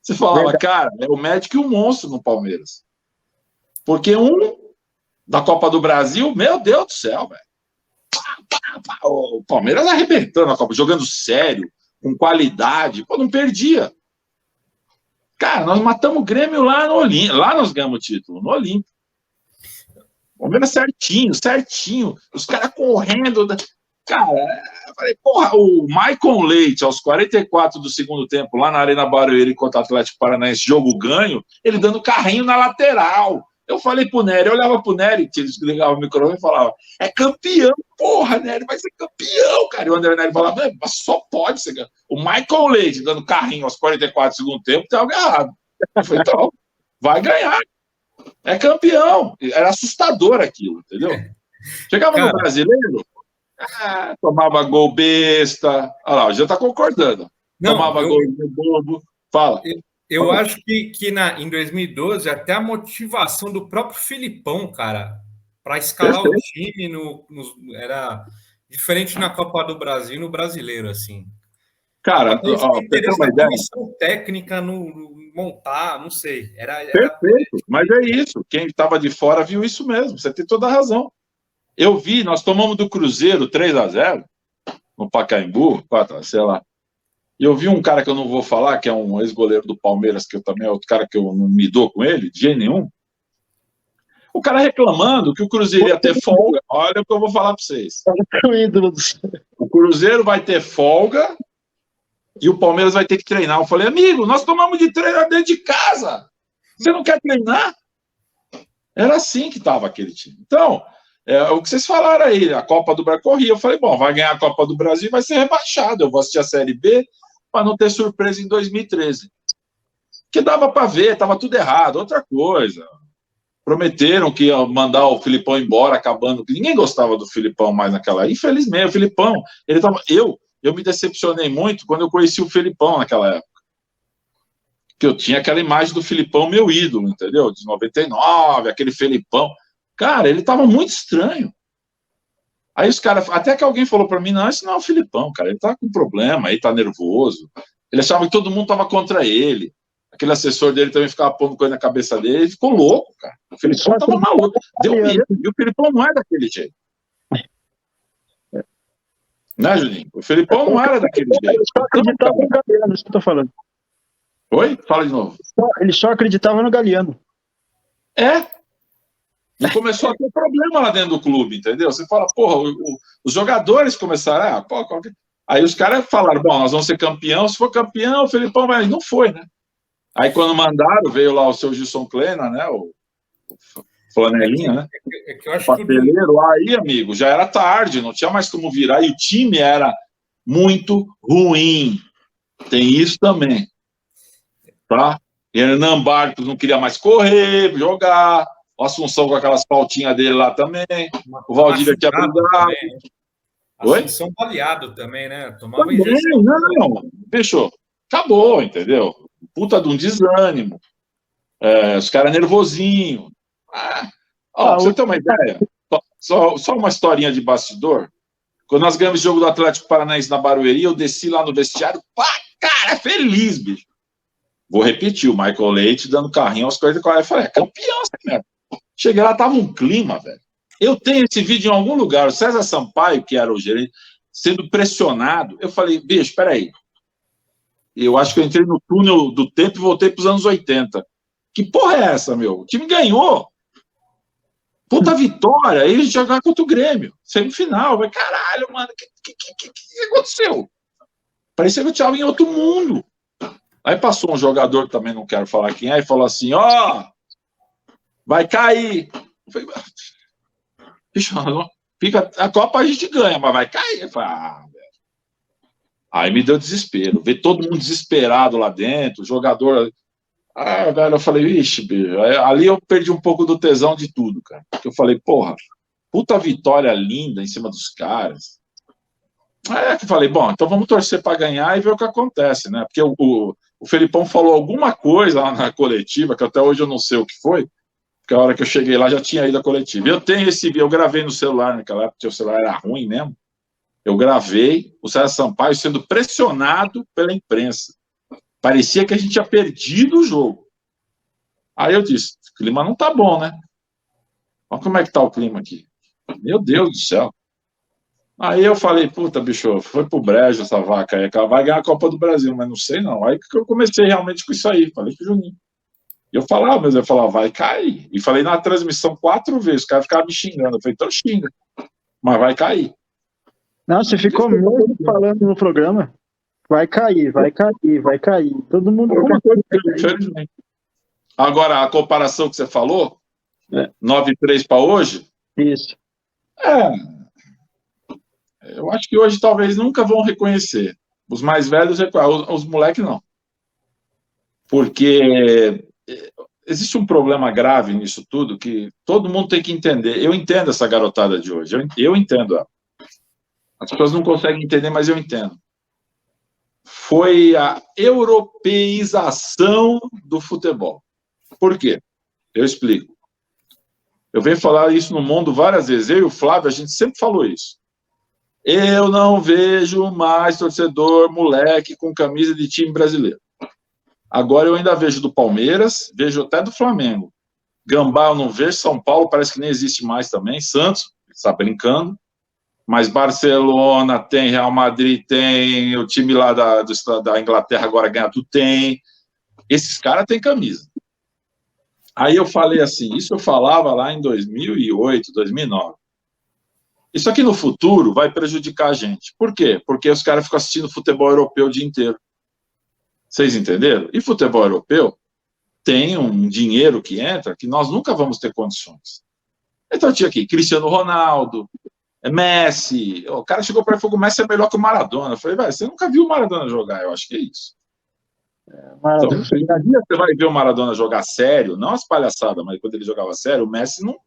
Você falava, cara, é o médico e o monstro no Palmeiras. Porque um da Copa do Brasil, meu Deus do céu, velho. O Palmeiras arrebentando a Copa, jogando sério, com qualidade. Pô, não perdia. Cara, nós matamos o Grêmio lá no Olímpio. Lá nós ganhamos o título, no Olímpio. Palmeiras certinho. Os caras correndo. Cara, eu falei, porra, o Maicon Leite, aos 44 do segundo tempo, lá na Arena Barueri contra o Atlético Paranaense, jogo ganho, ele dando carrinho na lateral. Eu falei pro Nery, eu olhava pro Nery, que ele desligava o microfone e falava, é campeão, porra, Nery, vai ser campeão, cara. E o André Nery falava, mas só pode ser campeão. O Maicon Leite dando carrinho aos 44 do segundo tempo, tem algo errado. Eu falei, então, vai ganhar. É campeão. Era assustador aquilo, entendeu? Chegava no brasileiro, tomava gol besta. Olha lá, já tá concordando. Tomava gol de bobo. Fala. Eu acho que em 2012, até a motivação do próprio Filipão, cara, para escalar o time era diferente na Copa do Brasil e no brasileiro, assim. Cara, interesse na comissão técnica, no montar, não sei. Perfeito, mas é isso. Quem estava de fora viu isso mesmo. Você tem toda a razão. Eu vi, nós tomamos do Cruzeiro 3-0 no Pacaembu, 4, sei lá. E eu vi um cara que eu não vou falar, que é um ex-goleiro do Palmeiras, que eu também é outro cara que eu não me dou com ele, de jeito nenhum. O cara reclamando que o Cruzeiro ia ter folga. Olha o que eu vou falar para vocês. O Cruzeiro vai ter folga e o Palmeiras vai ter que treinar. Eu falei, amigo, nós tomamos de treinar dentro de casa. Você não quer treinar? Era assim que estava aquele time. Então, o que vocês falaram aí, a Copa do Brasil corria. Eu falei, bom, vai ganhar a Copa do Brasil e vai ser rebaixado. Eu vou assistir a Série B para não ter surpresa em 2013. Que dava para ver, estava tudo errado. Outra coisa, prometeram que iam mandar o Filipão embora, acabando. Ninguém gostava do Filipão mais naquela época. Infelizmente, o Filipão, ele tava. Eu me decepcionei muito quando eu conheci o Filipão naquela época. Que eu tinha aquela imagem do Filipão, meu ídolo, entendeu? De 99, aquele Filipão. Cara, ele estava muito estranho. Aí os caras, até que alguém falou para mim, não, esse não é o Filipão, cara, ele tá com problema, aí tá nervoso. Ele achava que todo mundo tava contra ele. Aquele assessor dele também ficava pondo coisa na cabeça dele, ele ficou louco, cara. O Filipão tava maluco, deu medo, e o Filipão não é daquele jeito. Né, Juninho? O Filipão não era daquele jeito. Ele só acreditava no Galeano, isso que eu tô falando. Oi? Fala de novo. Ele só acreditava no Galeano. E começou a ter problema lá dentro do clube, entendeu? Você fala, porra, os jogadores começaram, Aí os caras falaram, bom, nós vamos ser campeão, se for campeão, o Felipão vai. Não foi, né? Aí quando mandaram, veio lá o seu Gilson Kleina, né? O flanelinha, né? Que eu acho papeleiro. Aí, amigo, já era tarde, não tinha mais como virar. E o time era muito ruim. Tem isso também. Tá? E Hernan Barcos não queria mais correr, jogar. O Assunção com aquelas faltinhas dele lá também. O Valdívia tinha brigado. Oi? Assunção baleado também, né? Tomava também, injeção. Não, fechou. Acabou, entendeu? Puta de um desânimo. Os caras nervosinhos. Pra você ter uma ideia, só uma historinha de bastidor. Quando nós ganhamos o jogo do Atlético Paranaense na Barueri, eu desci lá no vestiário, cara, feliz, bicho. Vou repetir, o Michael Leite dando carrinho aos 44. Eu falei, campeão, essa merda. Cheguei lá, tava um clima, velho. Eu tenho esse vídeo em algum lugar. O César Sampaio, que era o gerente, sendo pressionado. Eu falei, bicho, peraí. Eu acho que eu entrei no túnel do tempo e voltei para os anos 80. Que porra é essa, meu? O time ganhou. Puta vitória. Aí a gente jogar contra o Grêmio. Semifinal. Vai, caralho, mano. O que aconteceu? Parecia que eu estava em outro mundo. Aí passou um jogador, também não quero falar quem é, e falou assim, vai cair. Eu falei, bicho, fica, a Copa a gente ganha, mas vai cair. Eu falei, velho. Aí me deu desespero. Ver todo mundo desesperado lá dentro, jogador... velho, eu falei, ixi, bicho. Ali eu perdi um pouco do tesão de tudo, cara. Porque eu falei, porra, puta vitória linda em cima dos caras. Aí que eu falei, bom, então vamos torcer para ganhar e ver o que acontece, né? Porque o Felipão falou alguma coisa lá na coletiva, que até hoje eu não sei o que foi, porque a hora que eu cheguei lá já tinha ido a coletiva. Eu gravei no celular naquela época, porque o celular era ruim mesmo. Eu gravei o César Sampaio sendo pressionado pela imprensa. Parecia que a gente tinha perdido o jogo. Aí eu disse, o clima não tá bom, né? Olha como é que tá o clima aqui. Meu Deus do céu. Aí eu falei, puta, bicho, foi pro brejo essa vaca aí, que ela vai ganhar a Copa do Brasil, mas não sei não. Aí que eu comecei realmente com isso aí, falei pro Juninho. E eu falava, mas eu falava, vai cair. E falei na transmissão 4 vezes, o cara ficava me xingando. Eu falei, então xinga, mas vai cair. Não, você ficou mesmo falando no programa. Vai cair, vai cair, vai cair. Todo mundo... Infelizmente. Agora, a comparação que você falou, 9-3 para hoje... Isso. Eu acho que hoje talvez nunca vão reconhecer. Os mais velhos, os moleques não. Porque existe um problema grave nisso tudo que todo mundo tem que entender. Eu entendo essa garotada de hoje. Eu entendo ela. As pessoas não conseguem entender, mas eu entendo. Foi a europeização do futebol. Por quê? Eu explico. Eu venho falar isso no mundo várias vezes. Eu e o Flávio, a gente sempre falou isso. Eu não vejo mais torcedor moleque com camisa de time brasileiro. Agora eu ainda vejo do Palmeiras, vejo até do Flamengo. Gambá eu não vejo, São Paulo parece que nem existe mais também. Santos, está brincando. Mas Barcelona tem, Real Madrid tem, o time lá da Inglaterra agora ganha tudo, tem. Esses caras têm camisa. Aí eu falei assim, isso eu falava lá em 2008, 2009. Isso aqui no futuro vai prejudicar a gente. Por quê? Porque os caras ficam assistindo futebol europeu o dia inteiro. Vocês entenderam? E futebol europeu tem um dinheiro que entra que nós nunca vamos ter condições. Então tinha aqui Cristiano Ronaldo, Messi. O cara chegou para mim e falou que o Messi é melhor que o Maradona. Eu falei, velho, você nunca viu o Maradona jogar? Eu acho que é isso. Então, você vai ver o Maradona jogar sério, não as palhaçadas, mas quando ele jogava sério, o Messi não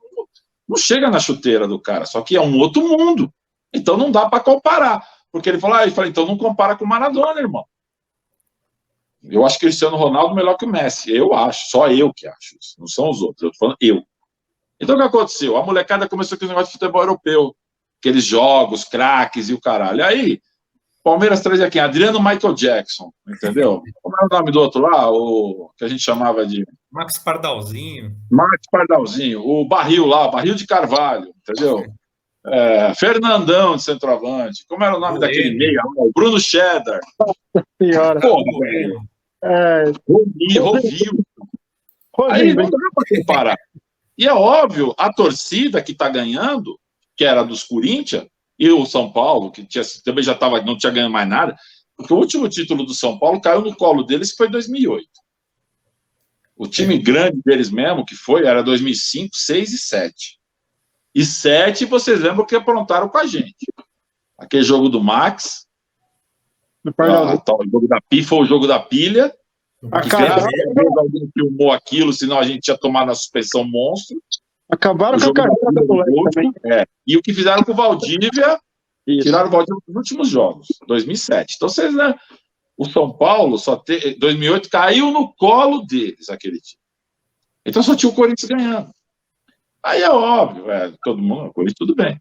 chega na chuteira do cara, só que é um outro mundo. Então não dá para comparar. Porque ele falou, então não compara com o Maradona, irmão. Eu acho que o Cristiano Ronaldo melhor que o Messi. Eu acho, só eu que acho isso. Não são os outros, eu tô falando eu. Então o que aconteceu? A molecada começou com esse negócio de futebol europeu. Aqueles jogos, craques e o caralho. Aí, Palmeiras traz aqui, Adriano Michael Jackson, entendeu? Como é o nome do outro lá? O que a gente chamava de... Max Pardalzinho. Max Pardalzinho. O Barril lá, Barril de Carvalho, entendeu? Fernandão de centroavante. Como era o nome daquele meia? O Bruno Cheddar. Senhora. Rovil. Aí não dá para comparar. E é óbvio, a torcida que está ganhando, que era dos Corinthians, e o São Paulo, que também já não tinha ganhado mais nada, porque o último título do São Paulo caiu no colo deles, que foi em 2008. O time grande deles mesmo, que foi, era 2005, 6 e 7. E 7, vocês lembram que aprontaram com a gente. Aquele jogo do Max, o jogo da FIFA ou o jogo da pilha, que graças a Deus alguém filmou aquilo, senão a gente tinha tomado a suspensão monstro. Acabaram com a carreira do moleque também. E o que fizeram com o Valdívia, tiraram o Valdívia nos últimos jogos, 2007. Então, vocês, né? O São Paulo, 2008, caiu no colo deles, aquele time. Então, só tinha o Corinthians ganhando. Aí é óbvio, todo mundo, o Corinthians, tudo bem.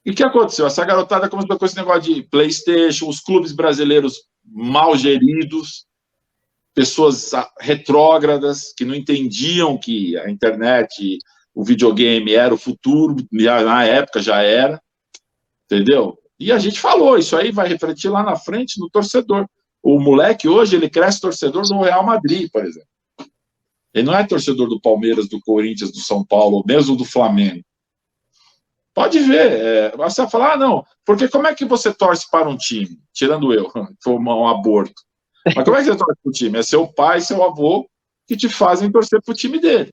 E o que aconteceu? Essa garotada começou com esse negócio de PlayStation, os clubes brasileiros mal geridos, pessoas retrógradas que não entendiam que a internet, o videogame era o futuro, na época já era, entendeu? E a gente falou, isso aí vai refletir lá na frente no torcedor. O moleque hoje, ele cresce torcedor do Real Madrid, por exemplo. Ele não é torcedor do Palmeiras, do Corinthians, do São Paulo, ou mesmo do Flamengo. Pode ver. Você vai falar, não, porque como é que você torce para um time? Tirando eu, foi um aborto. Mas como é que você torce para o time? É seu pai, seu avô que te fazem torcer para o time dele.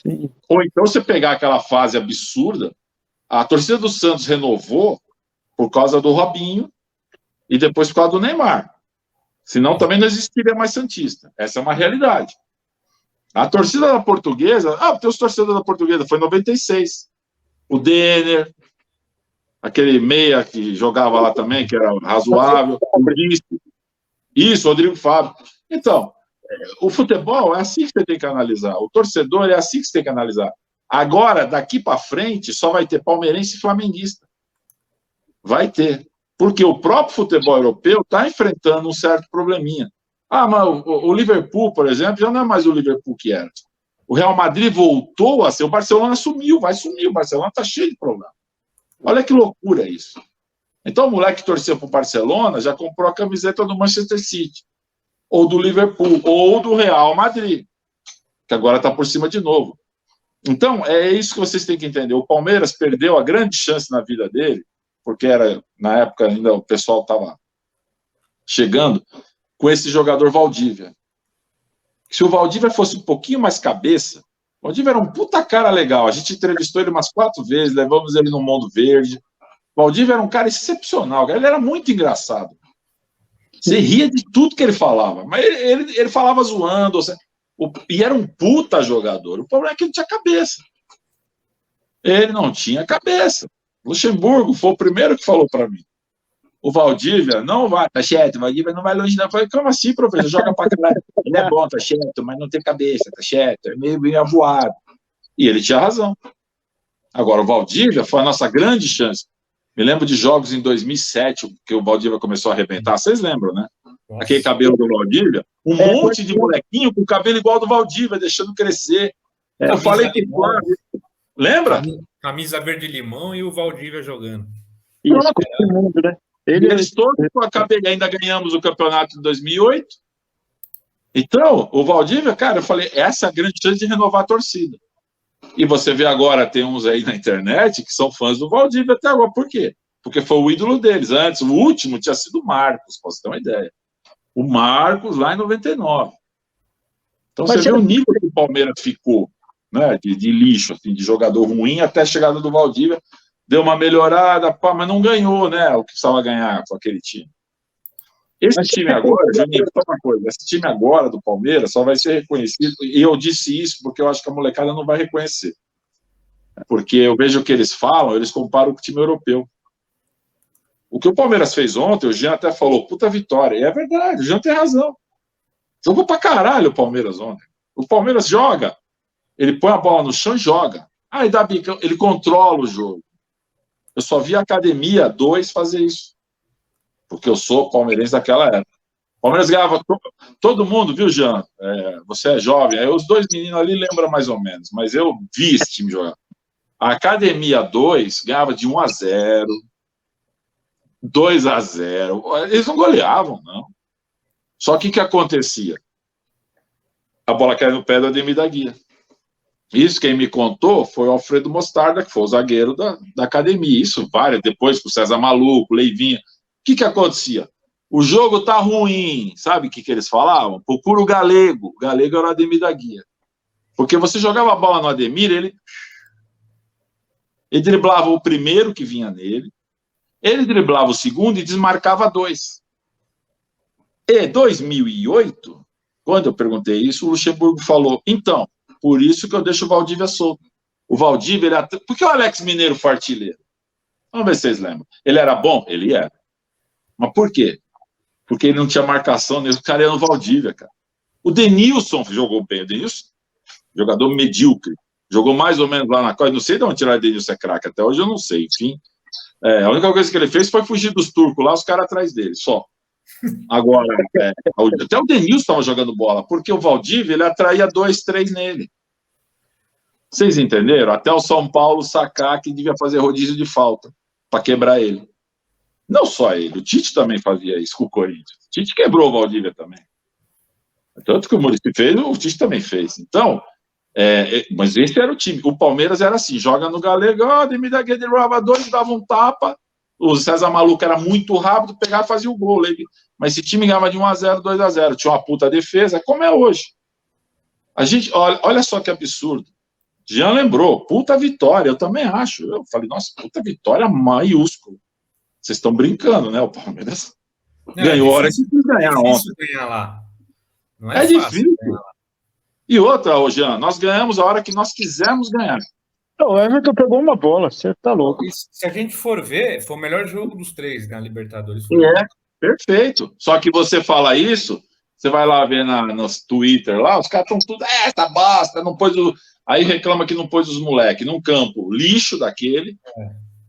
Sim. Ou então você pegar aquela fase absurda, a torcida do Santos renovou por causa do Robinho e depois por causa do Neymar. Senão também não existiria mais Santista. Essa é uma realidade. A torcida da Portuguesa, tem os torcedores da Portuguesa, foi em 96. O Denner, aquele meia que jogava lá também, que era razoável, isso, Rodrigo Fábio. Então, o futebol é assim que você tem que analisar. O torcedor é assim que você tem que analisar. Agora, daqui para frente, só vai ter palmeirense e flamenguista. Vai ter. Porque o próprio futebol europeu está enfrentando um certo probleminha. Mas o Liverpool, por exemplo, já não é mais o Liverpool que era. O Real Madrid voltou a ser, o Barcelona sumiu, vai sumir, o Barcelona está cheio de problema. Olha que loucura isso. Então o moleque que torceu para o Barcelona já comprou a camiseta do Manchester City, ou do Liverpool, ou do Real Madrid, que agora está por cima de novo. Então é isso que vocês têm que entender. O Palmeiras perdeu a grande chance na vida dele, porque era, na época ainda o pessoal estava chegando, com esse jogador Valdívia. Se o Valdívia fosse um pouquinho mais cabeça, o Valdívia era um puta cara legal. A gente entrevistou ele umas 4 vezes, levamos ele no Mundo Verde. O Valdívia era um cara excepcional, ele era muito engraçado. Você ria de tudo que ele falava, mas ele falava zoando, e era um puta jogador. O problema é que ele não tinha cabeça. Ele não tinha cabeça. Luxemburgo foi o primeiro que falou para mim. O Valdívia não vai, tá certo, o Valdívia não vai longe, não. Eu falei, como assim, professor? Joga pra caralho. Ele é bom, tá certo, mas não tem cabeça, tá certo, é meio avoado. E ele tinha razão. Agora, o Valdívia foi a nossa grande chance. Me lembro de jogos em 2007, que o Valdívia começou a arrebentar, vocês lembram, né? Nossa. Aquele cabelo do Valdívia, monte de molequinho com o cabelo igual ao do Valdívia, deixando crescer. Eu falei que... Lembra? Camisa verde-limão e o Valdívia jogando. Isso, todo mundo, né? Eles todos com a cabelo, ainda ganhamos o campeonato de 2008. Então, o Valdívia, cara, eu falei, essa é a grande chance de renovar a torcida. E você vê agora, tem uns aí na internet que são fãs do Valdívia até agora. Por quê? Porque foi o ídolo deles. Antes, o último tinha sido o Marcos, pra você ter uma ideia. O Marcos lá em 99. Então, você vê o nível que o Palmeiras ficou, né, de lixo, assim, de jogador ruim até a chegada do Valdívia. Deu uma melhorada, mas não ganhou, né, o que precisava ganhar com aquele time. Esse time agora, Juninho, uma coisa, esse time agora do Palmeiras só vai ser reconhecido, e eu disse isso porque eu acho que a molecada não vai reconhecer. Porque eu vejo o que eles falam, eles comparam com o time europeu. O que o Palmeiras fez ontem, o Jean até falou, puta vitória, e é verdade, o Jean tem razão. Jogou pra caralho o Palmeiras ontem. O Palmeiras joga, ele põe a bola no chão e joga. Aí dá bica, ele controla o jogo. Eu só vi a Academia 2 fazer isso. Porque eu sou palmeirense daquela época. O Palmeiras ganhava todo mundo, viu, Jean? Você é jovem. Aí os 2 meninos ali lembram mais ou menos. Mas eu vi esse time jogar. A Academia 2 ganhava de 1-0, 2-0. Eles não goleavam, não. Só que o que acontecia? A bola caía no pé do Ademir da Guia. Isso quem me contou foi o Alfredo Mostarda, que foi o zagueiro da Academia. Isso várias, depois com o César Maluco, Leivinha. O que acontecia? O jogo tá ruim, sabe o que eles falavam? Procura o Galego. O Galego era o Ademir da Guia. Porque você jogava a bola no Ademir, ele driblava o primeiro que vinha nele, ele driblava o segundo e desmarcava 2. E 2008, quando eu perguntei isso, o Luxemburgo falou, então, por isso que eu deixo o Valdívia solto. O Valdívia, por que o Alex Mineiro foi artilheiro? Vamos ver se vocês lembram. Ele era bom? Ele era. Mas por quê? Porque ele não tinha marcação, o cara era no Valdívia, cara. O Denilson jogou bem, o Denilson, jogador medíocre, jogou mais ou menos lá na coisa, não sei de onde tirar o Denilson é craque, até hoje eu não sei, enfim. A única coisa que ele fez foi fugir dos turcos lá, os caras atrás dele, só. Agora, até o Denilson estava jogando bola, porque o Valdívia, ele atraía 2, 3 nele. Vocês entenderam? Até o São Paulo sacar que devia fazer rodízio de falta para quebrar ele. Não só ele, o Tite também fazia isso com o Corinthians. O Tite quebrou o Valdívia também. Tanto que o Muricy fez, o Tite também fez. Então, mas esse era o time. O Palmeiras era assim, joga no Galego, me dá aquele roba 2, dava um tapa, o César Maluco era muito rápido, pegava e fazia o gol. Mas esse time ganhava de 1-0, 2-0, tinha uma puta defesa, como é hoje. A gente, olha só que absurdo. Jean lembrou, puta vitória, eu também acho. Eu falei, nossa, puta vitória maiúsculo. Vocês estão brincando, né? O Palmeiras ganhou a hora que quis ganhar ontem. Ganhar lá. Não é difícil. E outra, Jean, nós ganhamos a hora que nós quisermos ganhar. O Everton pegou uma bola, você tá louco. Se a gente for ver, foi o melhor jogo dos 3 na Libertadores. Perfeito. Só que você fala isso, você vai lá ver no Twitter lá, os caras estão tudo, tá bosta, não pôs o... Aí reclama que não pôs os moleques num campo lixo daquele,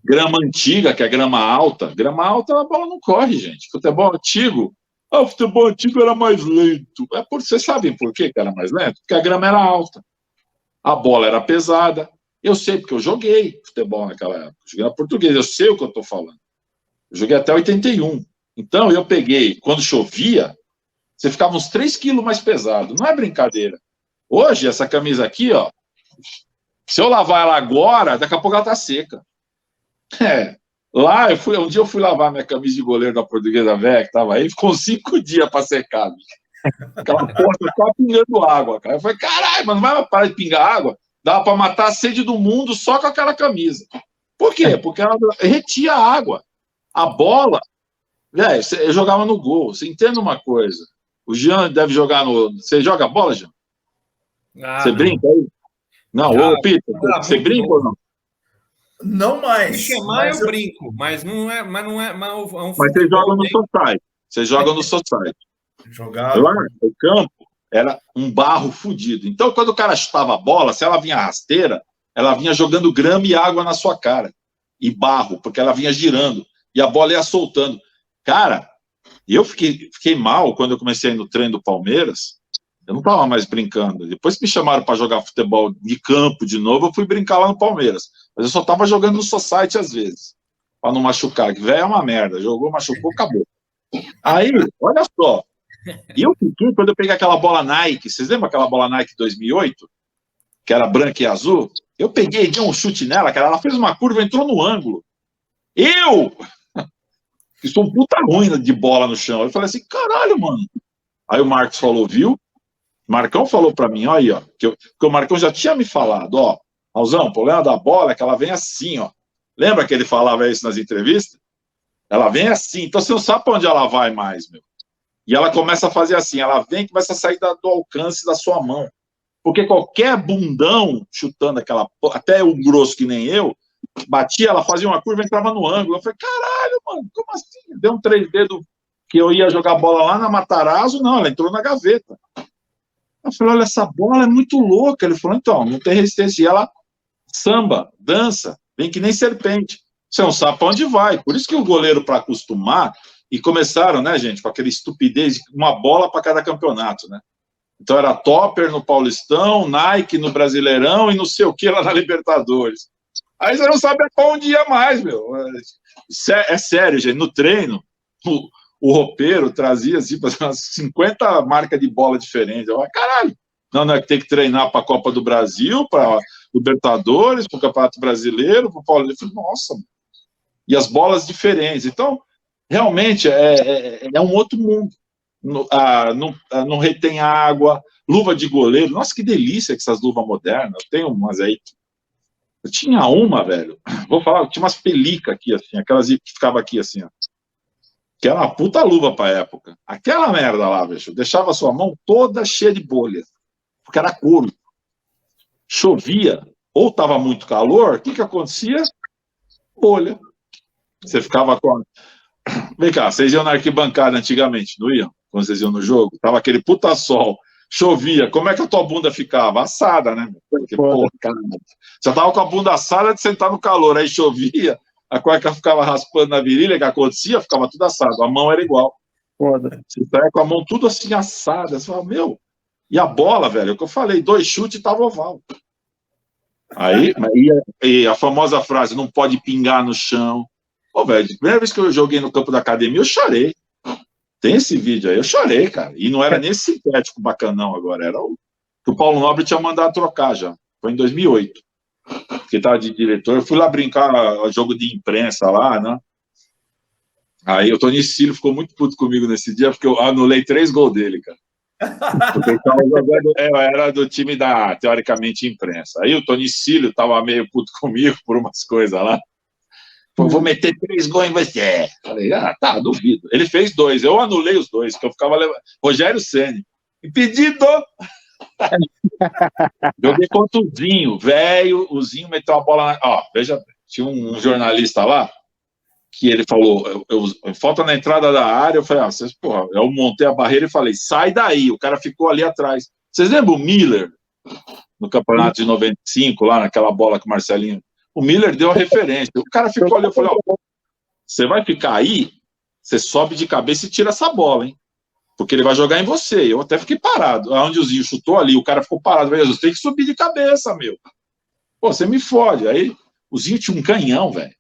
grama antiga, que é grama alta, a bola não corre, gente. Futebol antigo, o futebol antigo era mais lento. Vocês sabem por que era mais lento? Porque a grama era alta, a bola era pesada. Eu sei, porque eu joguei futebol naquela época, joguei na Portuguesa, eu sei o que eu estou falando. Eu joguei até 81. Então, eu peguei, quando chovia, você ficava uns 3 quilos mais pesado. Não é brincadeira. Hoje, essa camisa aqui, ó, se eu lavar ela agora, daqui a pouco ela tá seca. Lá, um dia eu fui lavar minha camisa de goleiro da Portuguesa Velha, que tava aí, ficou 5 dias para secar. Aquela porta ficava pingando água, cara. Eu falei, caralho, mas não vai parar de pingar água? Dava para matar a sede do mundo só com aquela camisa. Por quê? Porque ela retia a água. A bola, velho, eu jogava no gol. Você entende uma coisa? O Jean deve jogar no... Você joga bola, Jean? Você brinca aí? Não, ô Peter, você brinca ou não? Não mais. Se chamar, eu brinco, mas não é. Mas você joga no Society. Você joga no Society. Jogava. Lá, o campo era um barro fudido. Então, quando o cara chutava a bola, se ela vinha rasteira, ela vinha jogando grama e água na sua cara. E barro, porque ela vinha girando. E a bola ia soltando. Cara, eu fiquei mal quando eu comecei a ir no treino do Palmeiras. Eu não estava mais brincando. Depois que me chamaram para jogar futebol de campo de novo, eu fui brincar lá no Palmeiras. Mas eu só estava jogando no Society às vezes, para não machucar. Que velho é uma merda. Jogou, machucou, acabou. Aí, olha só. Eu fiquei, quando eu peguei aquela bola Nike, vocês lembram aquela bola Nike 2008? Que era branca e azul? Eu peguei e dei um chute nela, cara. Ela fez uma curva e entrou no ângulo. Eu, que sou um puta ruim de bola no chão, eu falei assim, caralho, mano. Aí o Marcos falou, viu? Marcão falou para mim, ó, aí, ó, que o Marcão já tinha me falado, ó, Raulzão, o problema da bola é que ela vem assim, ó. Lembra que ele falava isso nas entrevistas? Ela vem assim, então você não sabe para onde ela vai mais, meu. E ela começa a fazer assim, ela vem e começa a sair do alcance da sua mão. Porque qualquer bundão chutando aquela, até o grosso que nem eu, batia, ela fazia uma curva e entrava no ângulo. Eu falei, caralho, mano, como assim? Deu um 3D que eu ia jogar bola lá na Matarazzo, não, ela entrou na gaveta. Eu falei, olha, essa bola é muito louca. Ele falou, então, não tem resistência. E ela samba, dança, vem que nem serpente. Você não sabe para onde vai. Por isso que o goleiro, para acostumar, e começaram, né, gente, com aquela estupidez, uma bola para cada campeonato, né? Então era Topper no Paulistão, Nike no Brasileirão e não sei o que lá na Libertadores. Aí você não sabe para onde ia mais, meu. É sério, gente. No treino, o roupeiro trazia assim, umas 50 marcas de bola diferentes. Eu falei, caralho, não é que tem que treinar para a Copa do Brasil, para Libertadores, para o Campeonato Brasileiro, para o Paulista. Eu falei, nossa, mano. E as bolas diferentes. Então, realmente, é um outro mundo. não retém água, luva de goleiro. Nossa, que delícia que essas luvas modernas. Eu tenho umas aí. Eu tinha uma, velho. Vou falar, tinha umas pelicas aqui, assim, aquelas que ficavam aqui, assim, ó. Que era uma puta luva pra época. Aquela merda lá, bicho, deixava a sua mão toda cheia de bolha. Porque era couro. Chovia, ou tava muito calor, o que acontecia? Bolha. Você ficava com... Vem cá, vocês iam na arquibancada antigamente, não iam? Quando vocês iam no jogo? Tava aquele puta sol, chovia, como é que a tua bunda ficava? Assada, né? Porque, porra, cara, você tava com a bunda assada de sentar no calor, aí chovia, a cueca ficava raspando na virilha, o que acontecia? Ficava tudo assado, a mão era igual. Foda. Você saia com a mão tudo assim assada, você fala, meu, e a bola, velho, é o que eu falei, 2 chutes e tava oval. Aí, e a famosa frase, não pode pingar no chão. Pô, velho, a primeira vez que eu joguei no campo da academia, eu chorei. Tem esse vídeo aí, eu chorei, cara. E não era nesse sintético bacanão agora, era o que o Paulo Nobre tinha mandado trocar já. Foi em 2008. Que tava de diretor. Eu fui lá brincar jogo de imprensa lá, né? Aí o Tony Cílio ficou muito puto comigo nesse dia, porque eu anulei 3 gols dele, cara. Porque ele tava jogando, eu era do time da, teoricamente, imprensa. Aí o Tony Cílio tava meio puto comigo por umas coisas lá. Vou meter 3 gols em você. Falei, tá, duvido. Ele fez 2, eu anulei os 2, que eu ficava levando. Rogério Ceni. Impedido! Joguei contra o Zinho, velho. O Zinho meteu a bola na... Ó, veja, tinha um jornalista lá que ele falou, falta na entrada da área. Eu falei, vocês, porra, eu montei a barreira e falei, sai daí. O cara ficou ali atrás. Vocês lembram o Miller no campeonato de 95, lá naquela bola que o Marcelinho. O Miller deu a referência. O cara ficou ali, eu falei, você vai ficar aí, você sobe de cabeça e tira essa bola, hein? Porque ele vai jogar em você. Eu até fiquei parado. Onde o Zinho chutou ali, o cara ficou parado. Jesus, tem que subir de cabeça, meu. Pô, você me fode. Aí o Zinho tinha um canhão, velho.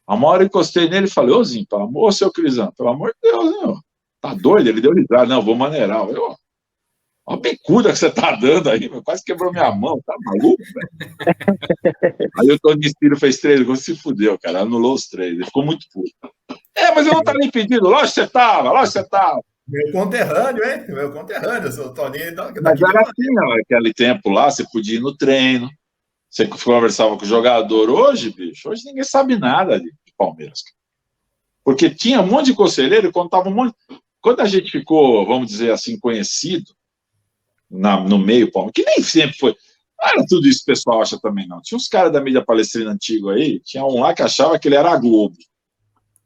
A uma hora eu encostei nele e falei, ô Zinho, pelo amor, seu Crisão, pelo amor de Deus, meu. Tá doido? Ele deu risada. Não, vou maneirar. Eu, ó a bicuda que você tá dando aí, meu. Quase quebrou minha mão. Tá maluco, velho? Aí o Tony Cílio fez 3 gols, se fudeu, cara. Anulou os 3. Ele ficou muito puto. Mas eu não tava impedido. Lógico que você tava. Meu conterrâneo, hein? Meu conterrâneo, seu Toninho. Mas era assim, naquele tempo lá, você podia ir no treino, você conversava com o jogador. Hoje, bicho, hoje ninguém sabe nada de Palmeiras. Porque tinha um monte de conselheiro e contava um monte. Quando a gente ficou, vamos dizer assim, conhecido no meio Palmeiras, que nem sempre foi. Não era tudo isso que o pessoal acha também, não. Tinha uns caras da mídia palestrina antigo aí, tinha um lá que achava que ele era a Globo.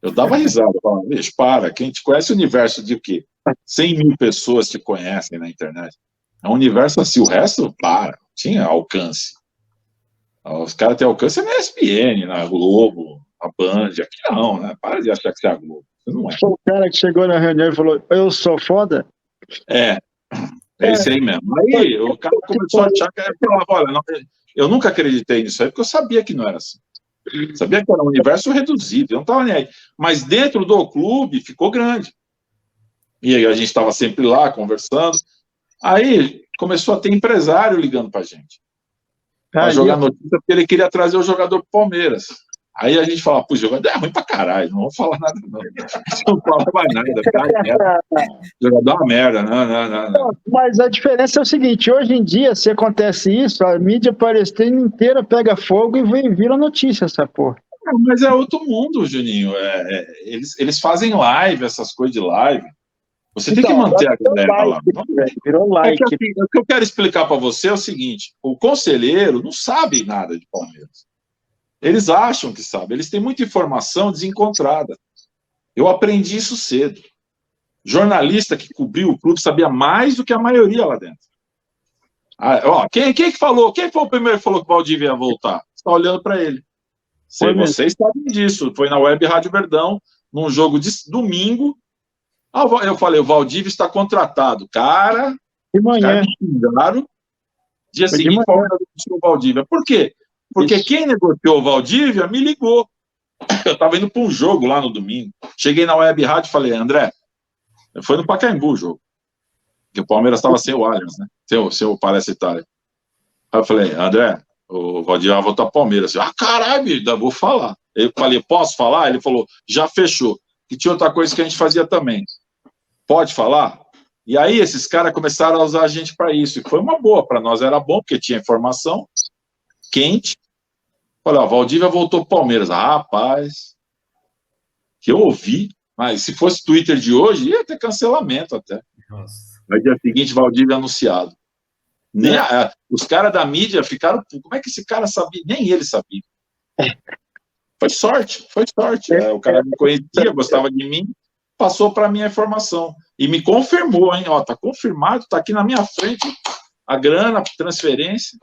Eu dava risada, falava, bicho, para, quem te conhece o universo de o quê? 100 mil pessoas te conhecem na internet. É um universo assim, o resto, para, tinha alcance. Os caras têm alcance na ESPN, na Globo, na Band, aqui não, né? Para de achar que você é a Globo. Você não é. O cara que chegou na reunião e falou, eu sou foda? É esse aí mesmo. Aí o cara começou a achar que era, olha, não, eu nunca acreditei nisso aí, porque eu sabia que não era assim. Sabia que era um universo reduzido, eu não estava nem aí. Mas dentro do clube ficou grande. E aí a gente estava sempre lá conversando. Aí começou a ter empresário ligando para a gente. Para jogar notícia, porque ele queria trazer o jogador pro Palmeiras. Aí a gente fala, pô, o jogador é ruim pra caralho, não vou falar nada, não. Não fala mais nada, o jogador é uma merda, não. Mas a diferença é o seguinte, hoje em dia, se acontece isso, a mídia palestrina inteira pega fogo e vira notícia essa porra. Mas é outro mundo, Juninho. Eles fazem live, essas coisas de live. Você tem que manter a galera lá. Virou like. Assim, o que eu quero explicar para você é o seguinte, o conselheiro não sabe nada de Palmeiras. Eles acham que sabem, eles têm muita informação desencontrada. Eu aprendi isso cedo. Jornalista que cobriu o clube sabia mais do que a maioria lá dentro. Quem que falou? Quem foi o primeiro que falou que o Valdívia ia voltar? Você está olhando para ele. Vocês sabem disso. Foi na Web Rádio Verdão, num jogo de domingo. Eu falei, o Valdívia está contratado. Cara, de manhã. Os caras me xingaram. Dia seguinte, o Palmeiras negociou o Valdívia. Por quê? Porque quem negociou o Valdívia me ligou. Eu estava indo para um jogo lá no domingo. Cheguei na Web Rádio e falei, André, foi no Pacaembu o jogo. Porque o Palmeiras estava sem o Allianz, né? Sem o Palestra Itália. Aí eu falei, André, o Valdívia vai voltar para o Palmeiras. Caralho, ainda vou falar. Eu falei, posso falar? Ele falou, já fechou. E tinha outra coisa que a gente fazia também. Pode falar? E aí esses caras começaram a usar a gente para isso. E foi uma boa, para nós era bom, porque tinha informação quente. Olha, o Valdívia voltou pro Palmeiras. Rapaz, que eu ouvi, mas se fosse Twitter de hoje, ia ter cancelamento até. Nossa. No dia seguinte, Valdívia anunciado. Os caras da mídia ficaram... Como é que esse cara sabia? Nem ele sabia. Foi sorte, foi sorte. O cara me conhecia, gostava de mim, passou para mim a informação. E me confirmou, hein? Ó, tá confirmado, tá aqui na minha frente a grana, transferência.